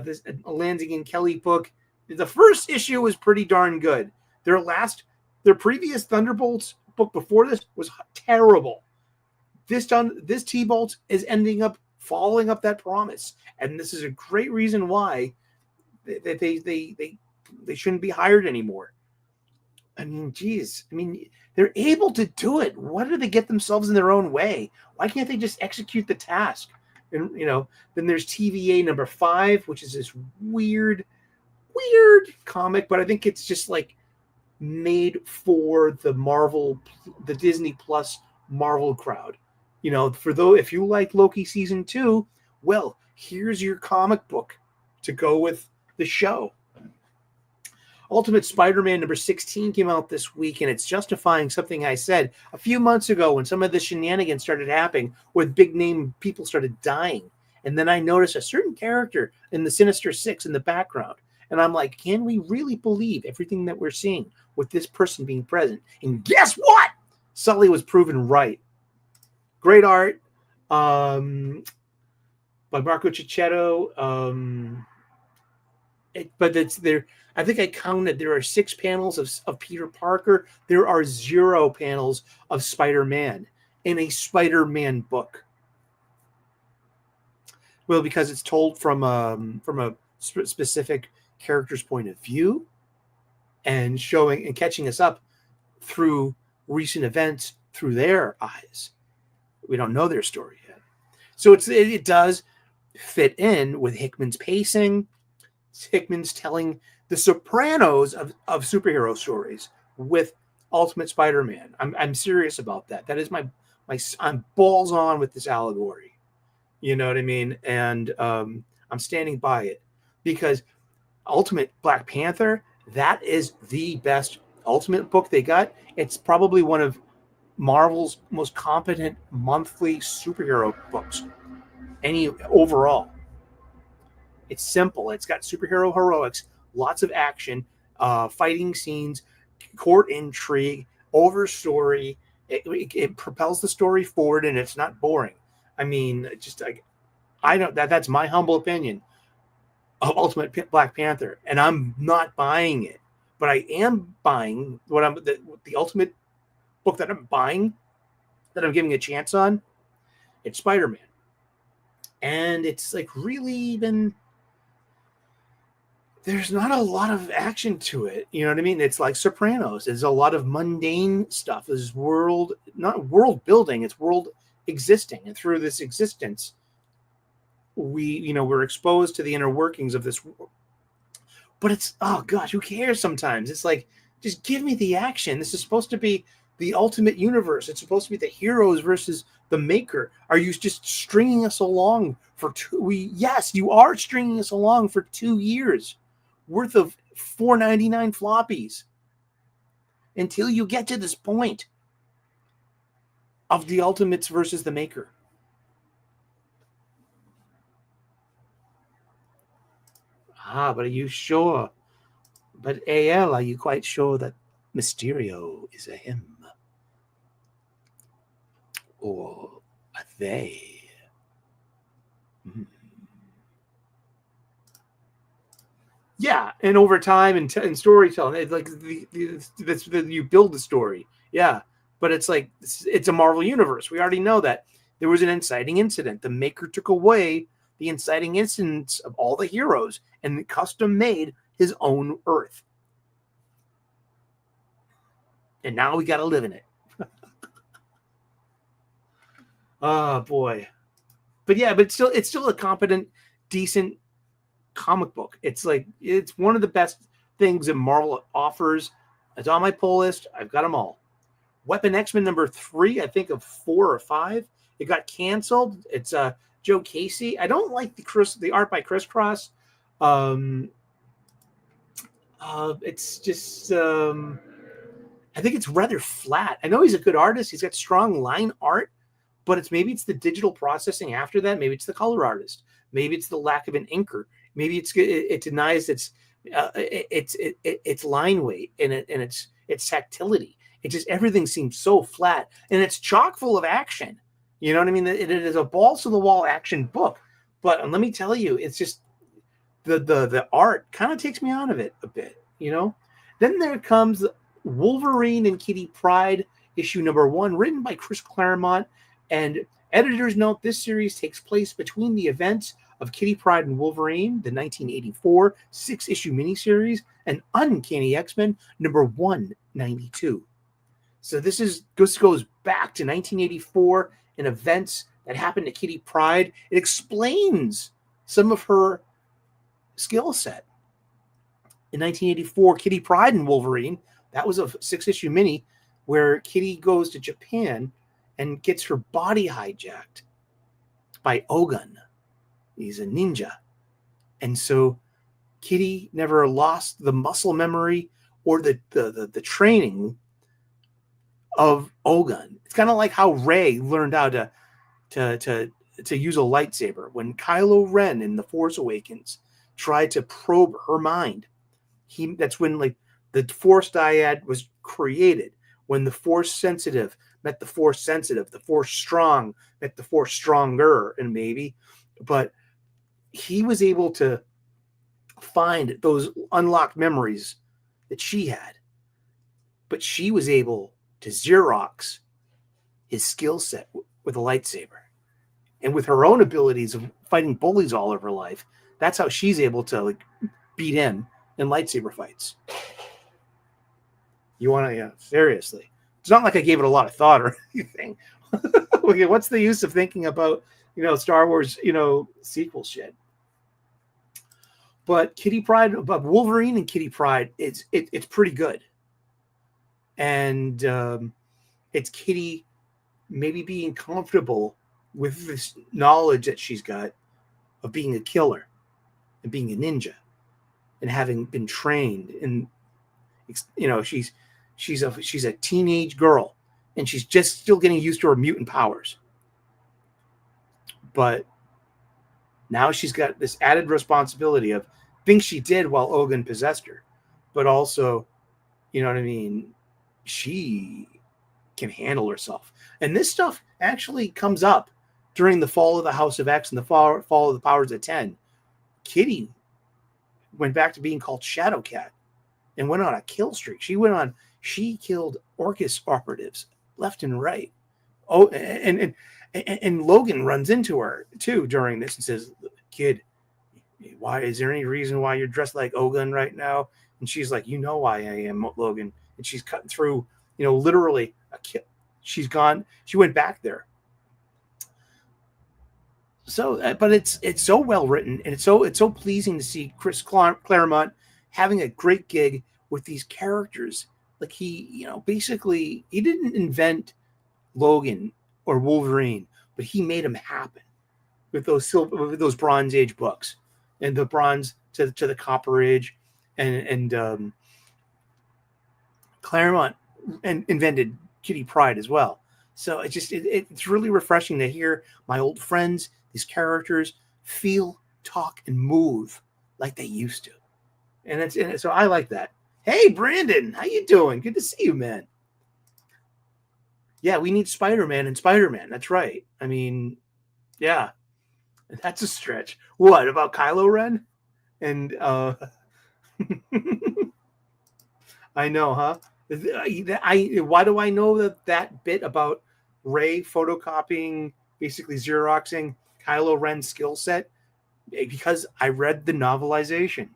This landing in Kelly book. The first issue was pretty darn good. Their previous Thunderbolts book before this was terrible. This T-Bolt is ending up following up that promise, and this is a great reason why they shouldn't be hired anymore. I mean, geez. I mean, they're able to do it. Why do they get themselves in their own way? Why can't they just execute the task? And then there's TVA #5, which is this weird comic, but I think it's just made for the Disney Plus Marvel crowd. If you like Loki season 2, well, here's your comic book to go with the show. Ultimate Spider-Man #16 came out this week, and it's justifying something I said a few months ago when some of the shenanigans started happening where big name people started dying. And then I noticed a certain character in the Sinister Six in the background. And I'm like, can we really believe everything that we're seeing with this person being present? And guess what? Sully was proven right. Great art by Marco Cicchetto. But it's there. I think I counted there are 6 panels of Peter Parker. There are 0 panels of Spider-Man in a Spider-Man book. Well, because it's told from a specific character's point of view, and showing and catching us up through recent events through their eyes. We don't know their story yet, so it does fit in with Hickman's pacing. Hickman's telling the Sopranos of superhero stories with Ultimate Spider-Man. I'm serious about that. That is I'm balls on with this allegory. You know what I mean? And I'm standing by it, because Ultimate Black Panther, that is the best Ultimate book they got. It's probably one of Marvel's most competent monthly superhero books. Overall. It's simple. It's got superhero heroics, lots of action, fighting scenes, court intrigue, overstory. It propels the story forward, and it's not boring. I mean, I don't. That's my humble opinion of Ultimate Black Panther, and I'm not buying it, but I am buying the Ultimate book that I'm buying, that I'm giving a chance on. It's Spider-Man, and it's really been. There's not a lot of action to it. You know what I mean? It's like Sopranos. There's a lot of mundane stuff. There's not world building. It's world existing, and through this existence, we're exposed to the inner workings of this world. But it's, oh gosh, who cares sometimes? It's like, just give me the action. This is supposed to be the ultimate universe. It's supposed to be the heroes versus the maker. Are you just stringing us along for yes, you are stringing us along for 2 years worth of $4.99 floppies until you get to this point of the ultimates versus the maker. But are you sure? But AL, are you quite sure that Mysterio is a him? Or a they? Yeah, and over time and storytelling, it's like you build the story. Yeah, but it's like it's a Marvel universe. We already know that there was an inciting incident. The maker took away the inciting incidents of all the heroes and custom made his own Earth. And now we got to live in it. Oh boy. But yeah, but it's still a competent, decent comic book. It's one of the best things that Marvel offers. It's on my pull list. I've got them all. Weapon X-Men number 3, I think of 4 or 5. It got canceled. It's Joe Casey. I don't like the art by Crisscross. It's just I think it's rather flat. I know he's a good artist. He's got strong line art, but maybe it's the digital processing after that. Maybe it's the color artist. Maybe it's the lack of an inker. Maybe it denies its line weight and its tactility. It just, everything seems so flat, and it's chock full of action. You know what I mean? It is a balls to the wall action book, but let me tell you, it's just the art kind of takes me out of it a bit. You know, then there comes Wolverine and Kitty Pryde issue number 1, written by Chris Claremont, and editors note this series takes place between the events of Kitty Pryde and Wolverine, the 1984 6-issue miniseries, and Uncanny X-Men number 192. So this goes back to 1984 and events that happened to Kitty Pryde. It explains some of her skill set. In 1984, Kitty Pryde and Wolverine, that was a 6-issue mini where Kitty goes to Japan and gets her body hijacked by Ogun. He's a ninja. And so Kitty never lost the muscle memory or the training of Ogun. It's kind of like how Rey learned how to use a lightsaber. When Kylo Ren in The Force Awakens tried to probe her mind, that's when like the Force dyad was created. When the Force sensitive met the Force sensitive, the Force strong met the Force stronger, and maybe, but he was able to find those unlocked memories that she had, but she was able to Xerox his skill set with a lightsaber, and with her own abilities of fighting bullies all of her life, that's how she's able to beat him in lightsaber fights. You want to, seriously. It's not like I gave it a lot of thought or anything. Okay, what's the use of thinking about, Star Wars, sequel shit? But but Wolverine and Kitty Pryde, it's pretty good. And it's Kitty maybe being comfortable with this knowledge that she's got of being a killer and being a ninja and having been trained. And she's a teenage girl, and she's just still getting used to her mutant powers. But now she's got this added responsibility of things she did while Ogun possessed her, but also, you know what I mean, she can handle herself. And this stuff actually comes up during the fall of the House of X and the fall of the Powers of 10. Kitty went back to being called Shadowcat and went on a kill streak. She killed Orcus operatives left and right. Oh, and Logan runs into her too during this and says, "Kid, why is there any reason why you're dressed like Ogun right now?" And she's like, "You know why I am, Logan." And she's cutting through, literally a kill. She went back there So, but it's so well written, and it's so pleasing to see Chris Claremont having a great gig with these characters. Like basically he didn't invent Logan or Wolverine, but he made them happen with those Bronze Age books, and the Bronze to the Copper Age, and Claremont invented Kitty Pryde as well. So it's really refreshing to hear my old friends, these characters, feel, talk, and move like they used to, and so I like that. Hey, Brandon, how you doing? Good to see you, man. Yeah, we need Spider-Man and Spider-Man. That's right. I mean, yeah, that's a stretch. What about Kylo Ren? And I know, huh? Why do I know that bit about Ray photocopying, basically Xeroxing Kylo Ren's skill set? Because I read the novelization.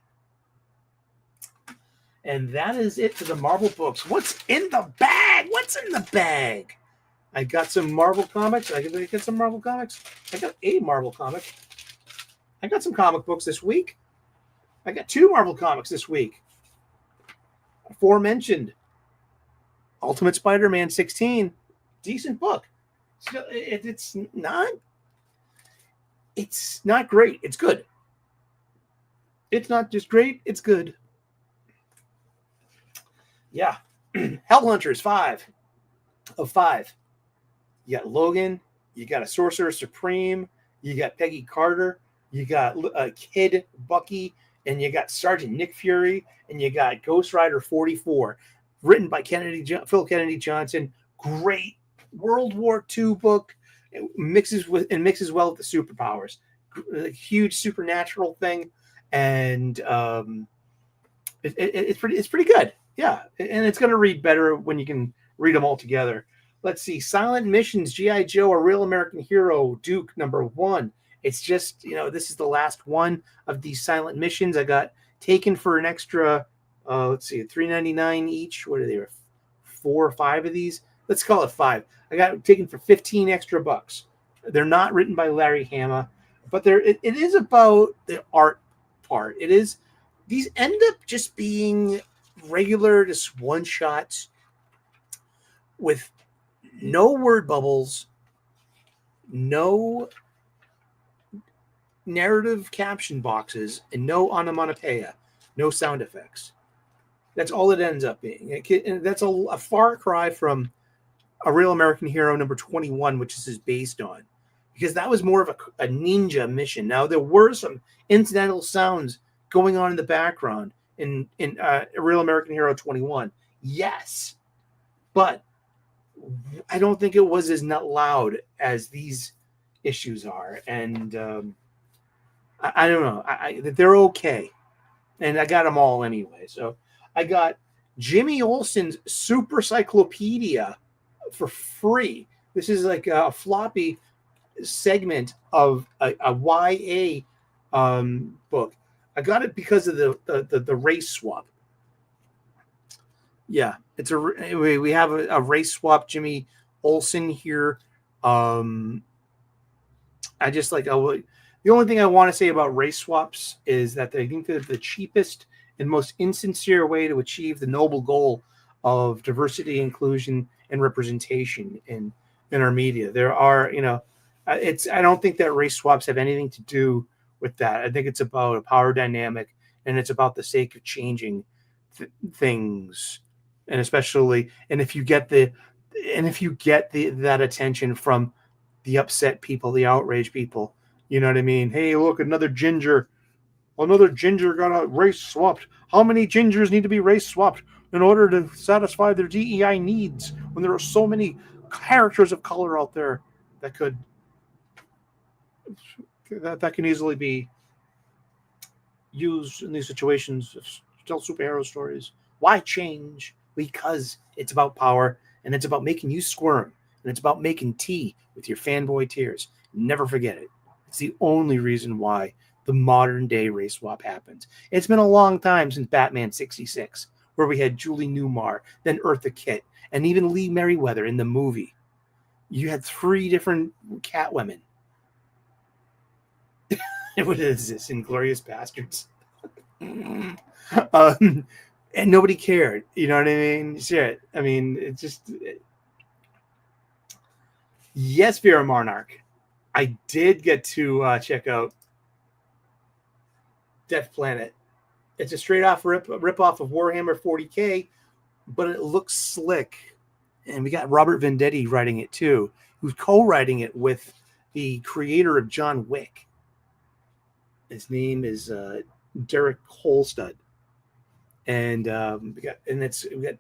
And that is it for the Marvel books. What's in the bag? What's in the bag? I got some Marvel comics. I get some Marvel comics. I got a Marvel comic. I got some comic books this week. I got 2 Marvel comics this week. Aforementioned Ultimate Spider-Man 16. Decent book. It's not great. It's good. It's not just great. It's good. Yeah. Hellhunters 5 of 5. You got Logan. You got a Sorcerer Supreme. You got Peggy Carter. You got Kid Bucky. And you got Sergeant Nick Fury. And you got Ghost Rider 44. Written by Phil Kennedy Johnson. Great World War II book. It mixes well with the superpowers. A huge supernatural thing. And it's pretty good. Yeah, and it's going to read better when you can read them all together. Let's see. Silent Missions, G.I. Joe, A Real American Hero, Duke, #1. It's just, this is the last one of these Silent Missions. I got taken for an extra, let's see, $3.99 each. What are they? 4 or 5 of these? Let's call it 5. I got taken for 15 extra bucks. They're not written by Larry Hama, but it is about the art part. These end up just being regular, just one shots with no word bubbles, no narrative caption boxes, and no onomatopoeia, no sound effects. That's all it ends up being. And that's a far cry from A Real American Hero #21, which this is based on, because that was more of a ninja mission. Now, there were some incidental sounds going on in the background in A Real American Hero 21. Yes. But I don't think it was as not loud as these issues are. And I don't know. They're okay. And I got them all anyway. So I got Jimmy Olsen's Super Cyclopedia for free. This is like a floppy segment of a YA book. I got it because of the race swap. Yeah, we have a race swap Jimmy Olsen here. I just like the only thing I want to say about race swaps is that I think they're the cheapest and most insincere way to achieve the noble goal of diversity, inclusion, and representation in our media. There are, I don't think that race swaps have anything to do with that. I think it's about a power dynamic, and it's about the sake of changing things, and especially, if you get that attention from the upset people, the outraged people, you know what I mean? Hey, look, another ginger got a race swapped. How many gingers need to be race swapped in order to satisfy their DEI needs when there are so many characters of color out there that can easily be used in these situations to tell superhero stories? Why change? Because it's about power, and it's about making you squirm, and it's about making tea with your fanboy tears. Never forget it. It's the only reason why the modern day race swap happens. It's been a long time since Batman 66, where we had Julie Newmar, then Eartha Kitt, and even Lee Merriweather in the movie. You had 3 different Catwomen. What is this? Inglorious Bastards. And nobody cared. You know what I mean? Shit. I mean, it's just. Yes, Vera Monarch. I did get to check out Death Planet. It's a straight off rip off of Warhammer 40K, but it looks slick. And we got Robert Venditti writing it too, who's co-writing it with the creator of John Wick. His name is Derek Holstud. And we got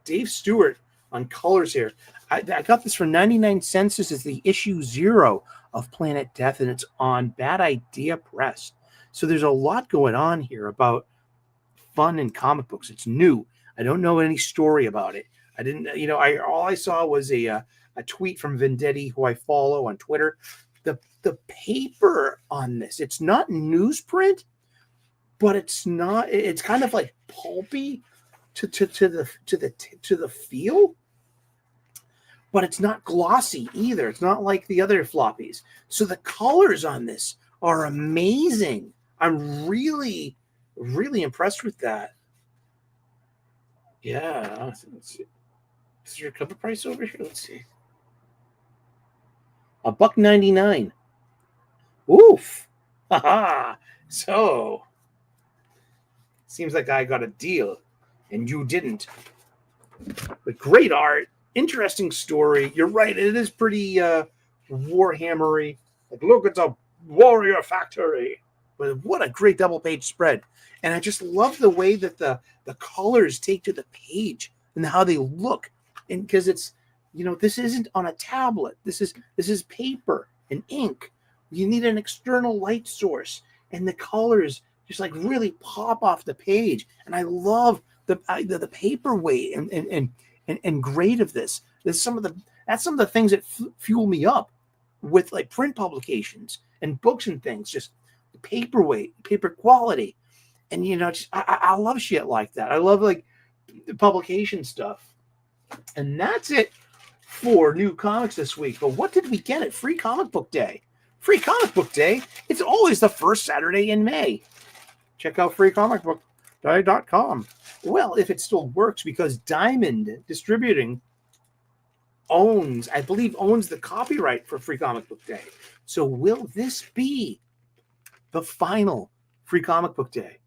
Dave Stewart on colors here. I got this for 99 cents. This is the issue 0 of Planet Death, and it's on Bad Idea Press. So there's a lot going on here about fun in comic books. It's new. I don't know any story about it. I didn't, all I saw was a tweet from Venditti, who I follow on Twitter. The paper on this, it's not newsprint, but it's kind of like pulpy to the feel, but it's not glossy either. It's not like the other floppies. So the colors on this are amazing. I'm really, really impressed with that. Yeah. Let's see. Is there a cover price over here? Let's see. $1.99. Oof. Haha. So seems like I got a deal and you didn't. But great art, interesting story. You're right, it is pretty Warhammery. Like, look, it's a warrior factory. But what a great double page spread. And I just love the way that the colors take to the page and how they look. And because it's, this isn't on a tablet. This is paper and ink. You need an external light source, and the colors just like really pop off the page. And I love the paperweight and grade of this. That's some of the things that fuel me up with like print publications and books and things. Just the paperweight, paper quality, and I love shit like that. I love like the publication stuff. And that's it for new comics this week. But what did we get at Free Comic Book Day? Free Comic Book Day, it's always the first Saturday in May. Check out freecomicbookday.com. Well, if it still works, because Diamond Distributing owns the copyright for Free Comic Book Day. So will this be the final Free Comic Book Day?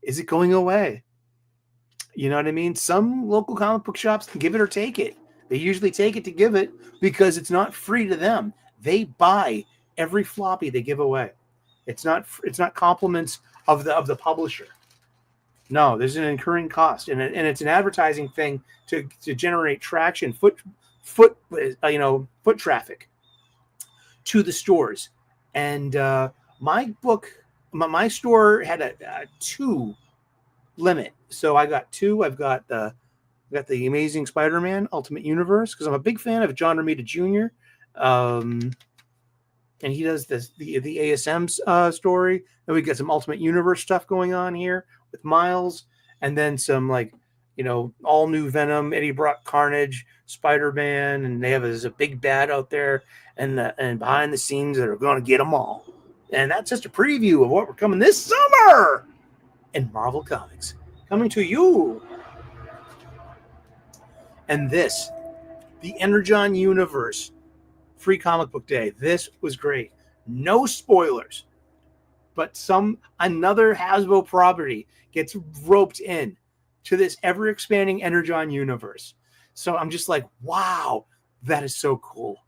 Is it going away? You know what I mean? Some local comic book shops can give it or take it. They usually take it to give it because it's not free to them. They buy every floppy they give away. It's not compliments of the publisher. No, there's an incurring cost, and it's an advertising thing to generate traction, foot traffic to the stores. And my store had a 2 limit, so I got 2. I've got the Amazing Spider-Man Ultimate Universe because I'm a big fan of John Romita Jr. And he does the ASM story. And we got some Ultimate Universe stuff going on here with Miles, and then some all new Venom, Eddie Brock Carnage, Spider-Man, and they have a big bad out there and behind the scenes that are going to get them all. And that's just a preview of what we're coming this summer in Marvel Comics, coming to you. And this, the Energon Universe Free Comic Book Day. This was great. No spoilers, but another Hasbro property gets roped in to this ever-expanding Energon universe. So I'm just like, wow, that is so cool.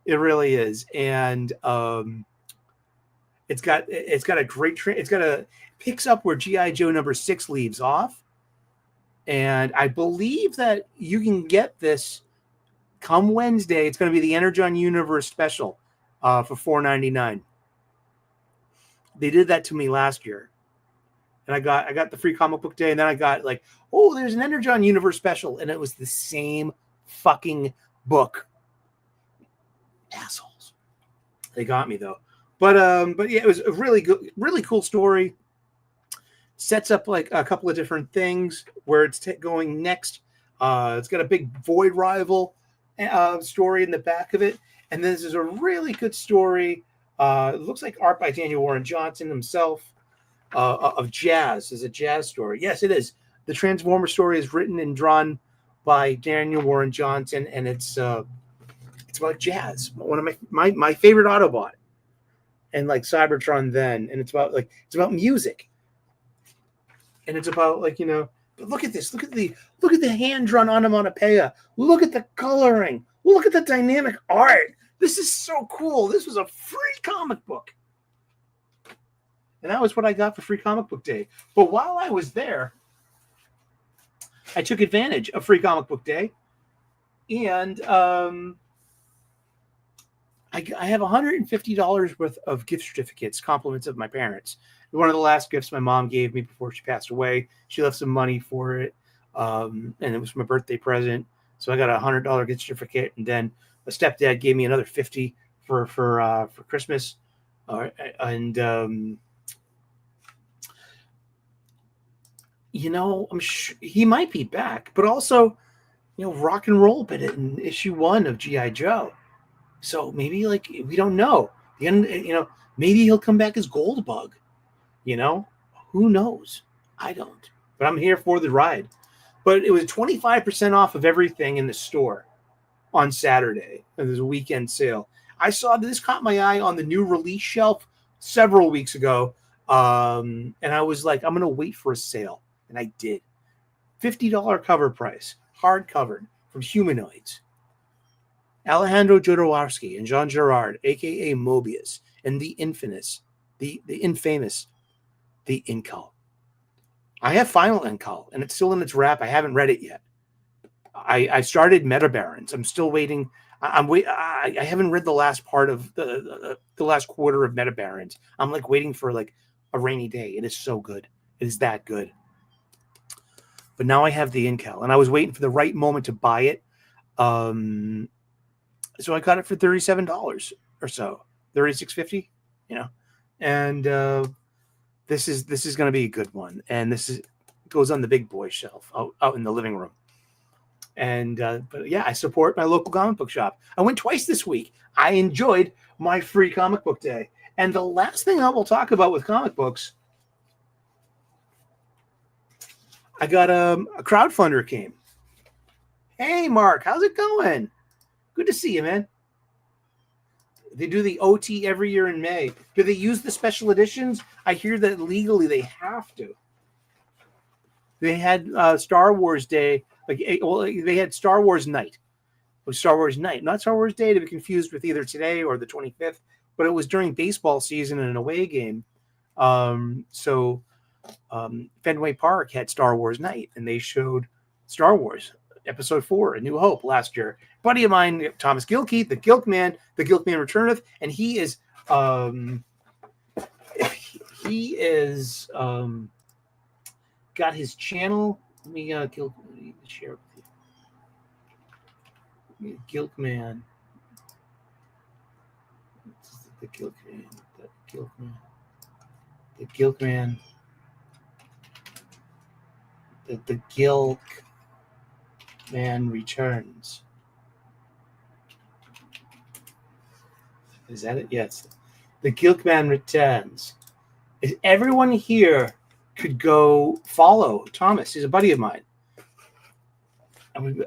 It really is. And it's got a great picks up where G.I. Joe number 6 leaves off. And I believe that you can get this come Wednesday. It's going to be the Energon Universe special for $4.99. They did that to me last year. And I got the Free Comic Book Day, and then I got there's an Energon Universe special, and it was the same fucking book. Assholes. They got me though. But yeah, it was a really good, really cool story. Sets up like a couple of different things where it's going next. It's got a big Void Rival story in the back of it, and this is a really good story It looks like art by Daniel Warren Johnson himself. Of jazz. Is a jazz story. Yes, it is. The Transformer story is written and drawn by Daniel Warren Johnson, and it's about jazz. One of my favorite Autobot, and like Cybertron then, and it's about music, and it's about But look at this. Look at the hand drawn onomatopoeia. Look at the coloring. Look at the dynamic art. This is so cool. This was a free comic book. And that was what I got for Free Comic Book Day. But while I was there, I took advantage of Free Comic Book Day. And I have $150 worth of gift certificates, compliments of my parents. One of the last gifts my mom gave me before she passed away. She left some money for it. And it was my birthday present. So I got a $100 gift certificate. And then my stepdad gave me another $50 for Christmas. I'm sure he might be back, but also, Rock and Roll bit it in issue 1 of G.I. Joe. So maybe we don't know. Maybe he'll come back as Goldbug. Who knows? I don't. But I'm here for the ride. But it was 25% off of everything in the store on Saturday. And there's a weekend sale. I saw this caught my eye on the new release shelf several weeks ago. And I was like, I'm going to wait for a sale. And I did. $50 cover price, hardcover from Humanoids. Alejandro Jodorowsky and Jean Girard, a.k.a. Mobius, and the infamous, the Incal. I have Final Incal, and it's still in its wrap. I haven't read it yet. I started Meta Barons. I'm still waiting. I haven't read the last part of the last quarter of Meta Barons. I'm waiting for a rainy day. It is so good. It is that good. But now I have the Incal, and I was waiting for the right moment to buy it. So I got it for $37 or so, $36.50, and this is going to be a good one. And goes on the big boy shelf out in the living room. And but yeah, I support my local comic book shop. I went twice this week. I enjoyed my Free Comic Book Day. And the last thing I will talk about with comic books, I got a crowdfunder came. Hey, Mark, how's it going? Good to see you, man. They do the OT every year in May. Do they use the special editions? I hear that legally they have to. They had Star Wars Day. They had Star Wars Night. It was Star Wars Night, not Star Wars Day to be confused with either today or the 25th, but it was during baseball season in an away game. Fenway Park had Star Wars Night, and they showed Star Wars Episode 4, A New Hope, last year. Buddy of mine, Thomas Gilkey, the Gilkman Returneth, and he is got his channel. Let me share it with you. Gilkman. The Gilkman. The Gilkman. The Gilkman Returns. Is that it? Yes. The Gilkman Returns. Everyone here could go follow Thomas. He's a buddy of mine.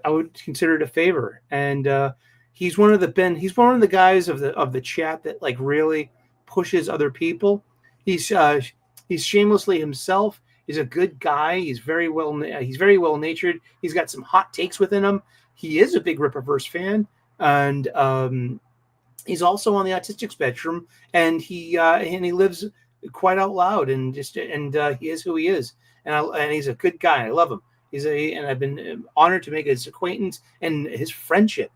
I would consider it a favor. And he's one of the guys of the chat that really pushes other people. He's shamelessly himself. He's a good guy. He's very well natured. He's got some hot takes within him. He is a big Rippaverse fan, and he's also on the autistic spectrum. And he lives quite out loud, and he is who he is. And he's a good guy. I love him. And I've been honored to make his acquaintance and his friendship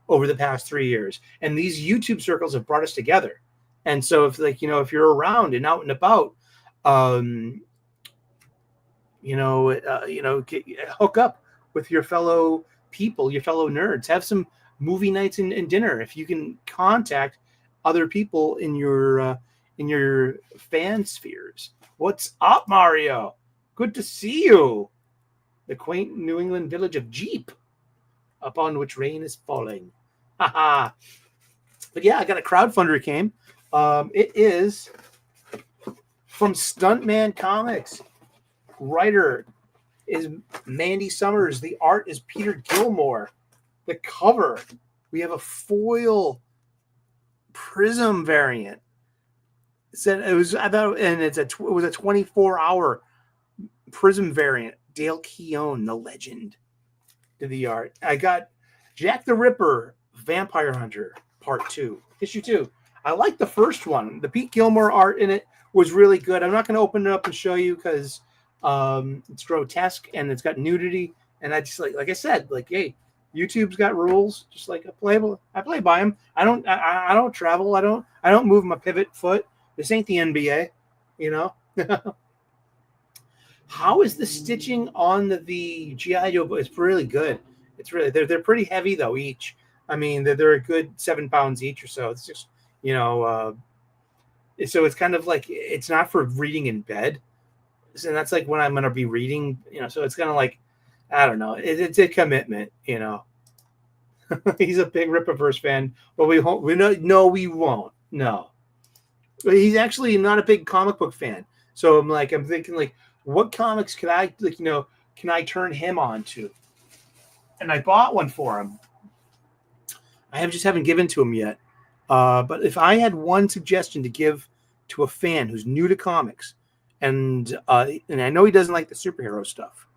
over the past 3 years. And these YouTube circles have brought us together. And so if you're around and out and about, hook up with your fellow people, your fellow nerds. Have some movie nights and dinner. If you can contact other people in your fan spheres. What's up, Mario? Good to see you. The quaint New England village of Jeep, upon which rain is falling. Haha. But yeah, I got a crowdfunder came. It is from Stuntman Comics. Writer is Mandy Summers. The art is Peter Gilmore. The cover, we have a foil prism variant. Said it was, I thought, and it was a 24-hour prism variant. Dale Keown, the legend, did the art. I got Jack the Ripper, Vampire Hunter, Part 2, Issue 2. I like the first one. The Pete Gilmore art in it was really good. I'm not going to open it up and show you because it's grotesque and it's got nudity. And I just like I said, like, hey, YouTube's got rules. Just like I play by them. I don't travel. I don't move my pivot foot. This ain't the NBA, you know. How is the stitching on the G.I. Joe? It's really good. It's really they're pretty heavy though each. I mean they're a good 7 pounds each or so. It's just so it's kind of like it's not for reading in bed, and that's like when I'm gonna be reading. So it's kind of like I don't know. It's a commitment, He's a big Rippaverse fan, but we won't. We won't. No, but he's actually not a big comic book fan. So I'm thinking like. What comics could I can I turn him on to? And I bought one for him. I just haven't given to him yet. But if I had one suggestion to give to a fan who's new to comics, and I know he doesn't like the superhero stuff,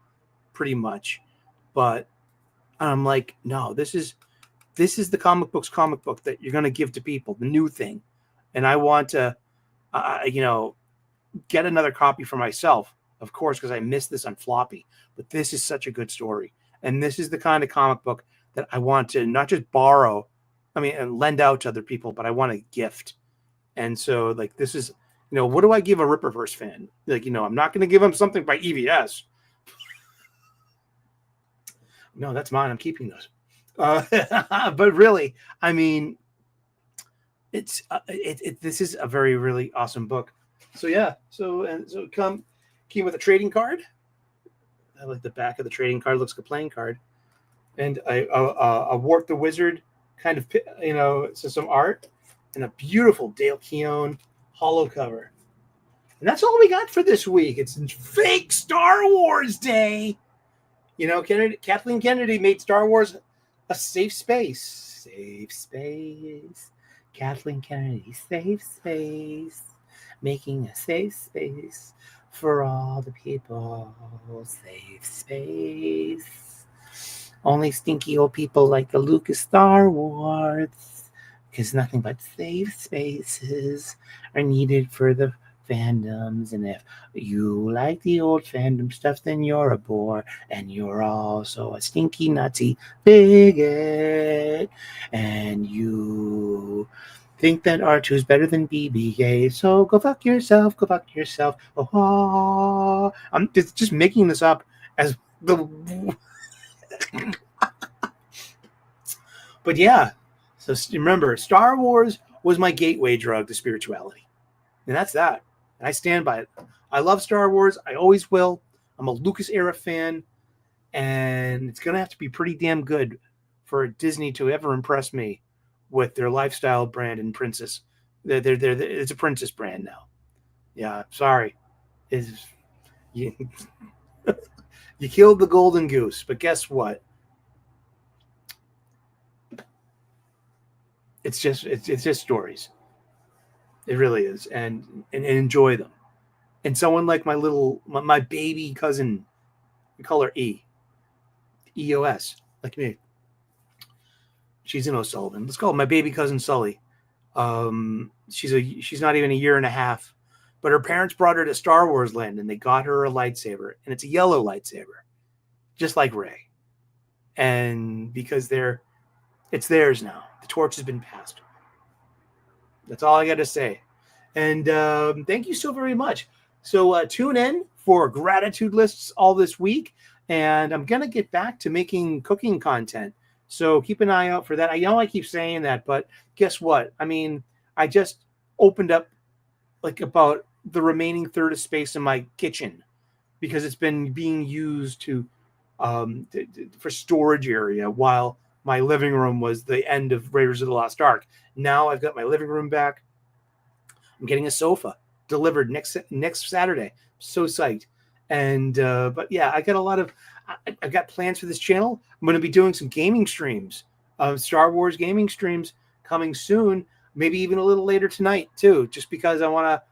pretty much, but I'm like, no, this is the comic book that you're gonna give to people, the new thing, and I want to, get another copy for myself. Of course, because I missed this on floppy, but this is such a good story. And this is the kind of comic book that I want to not just borrow, and lend out to other people, but I want to gift. And so like, this is, what do I give a Rippaverse fan? Like, I'm not going to give him something by EVS. No, that's mine. I'm keeping those. But really, this is a very, really awesome book. So yeah. So came with a trading card. I like the back of the trading card. Looks like a playing card. And a Wart the Wizard kind of, so some art and a beautiful Dale Keown holo cover. And that's all we got for this week. It's fake Star Wars Day. Kathleen Kennedy made Star Wars a safe space. Safe space. Kathleen Kennedy, safe space. Making a safe space for all the people, safe space. Only stinky old people like the Lucas Star Wars, because nothing but safe spaces are needed for the fandoms. And if you like the old fandom stuff, then you're a bore, and you're also a stinky Nazi bigot, and you think that R2 is better than BB-8, so go fuck yourself, go fuck yourself. Oh, I'm just making this up as the... But yeah, so remember, Star Wars was my gateway drug to spirituality. And that's that. And I stand by it. I love Star Wars. I always will. I'm a Lucas era fan. And it's going to have to be pretty damn good for Disney to ever impress me with their lifestyle brand and princess. It's a princess brand now. Yeah, sorry. You killed the golden goose, but guess what? It's just stories. It really is, and enjoy them. And someone like my baby cousin, we call her EOS, like me. She's in O'Sullivan. Let's call her my baby cousin Sully. She's not even a year and a half, but her parents brought her to Star Wars Land and they got her a lightsaber, and it's a yellow lightsaber, just like Rey. And because it's theirs now. The torch has been passed. That's all I got to say. And thank you so very much. So tune in for gratitude lists all this week, and I'm gonna get back to making cooking content. So keep an eye out for that. I know I keep saying that, but guess what? I just opened up like about the remaining third of space in my kitchen because it's been being used for storage area while my living room was the end of Raiders of the Lost Ark. Now I've got my living room back. I'm getting a sofa delivered next Saturday. So psyched. And but yeah, I got a lot of I've got plans for this channel. I'm going to be doing some gaming streams, Star Wars gaming streams coming soon, maybe even a little later tonight too, just because I want to,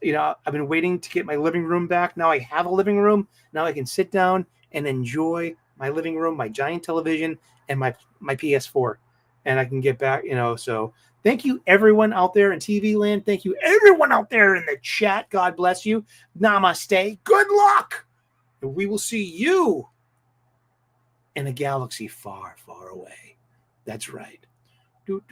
you know, I've been waiting to get my living room back. Now I have a living room. Now I can sit down and enjoy my living room, my giant television, and my PS4, and I can get back, you know. So thank you everyone out there in TV land. Thank you everyone out there in the chat. God bless you. Namaste. Good luck. And we will see you in a galaxy far, far away. That's right. Do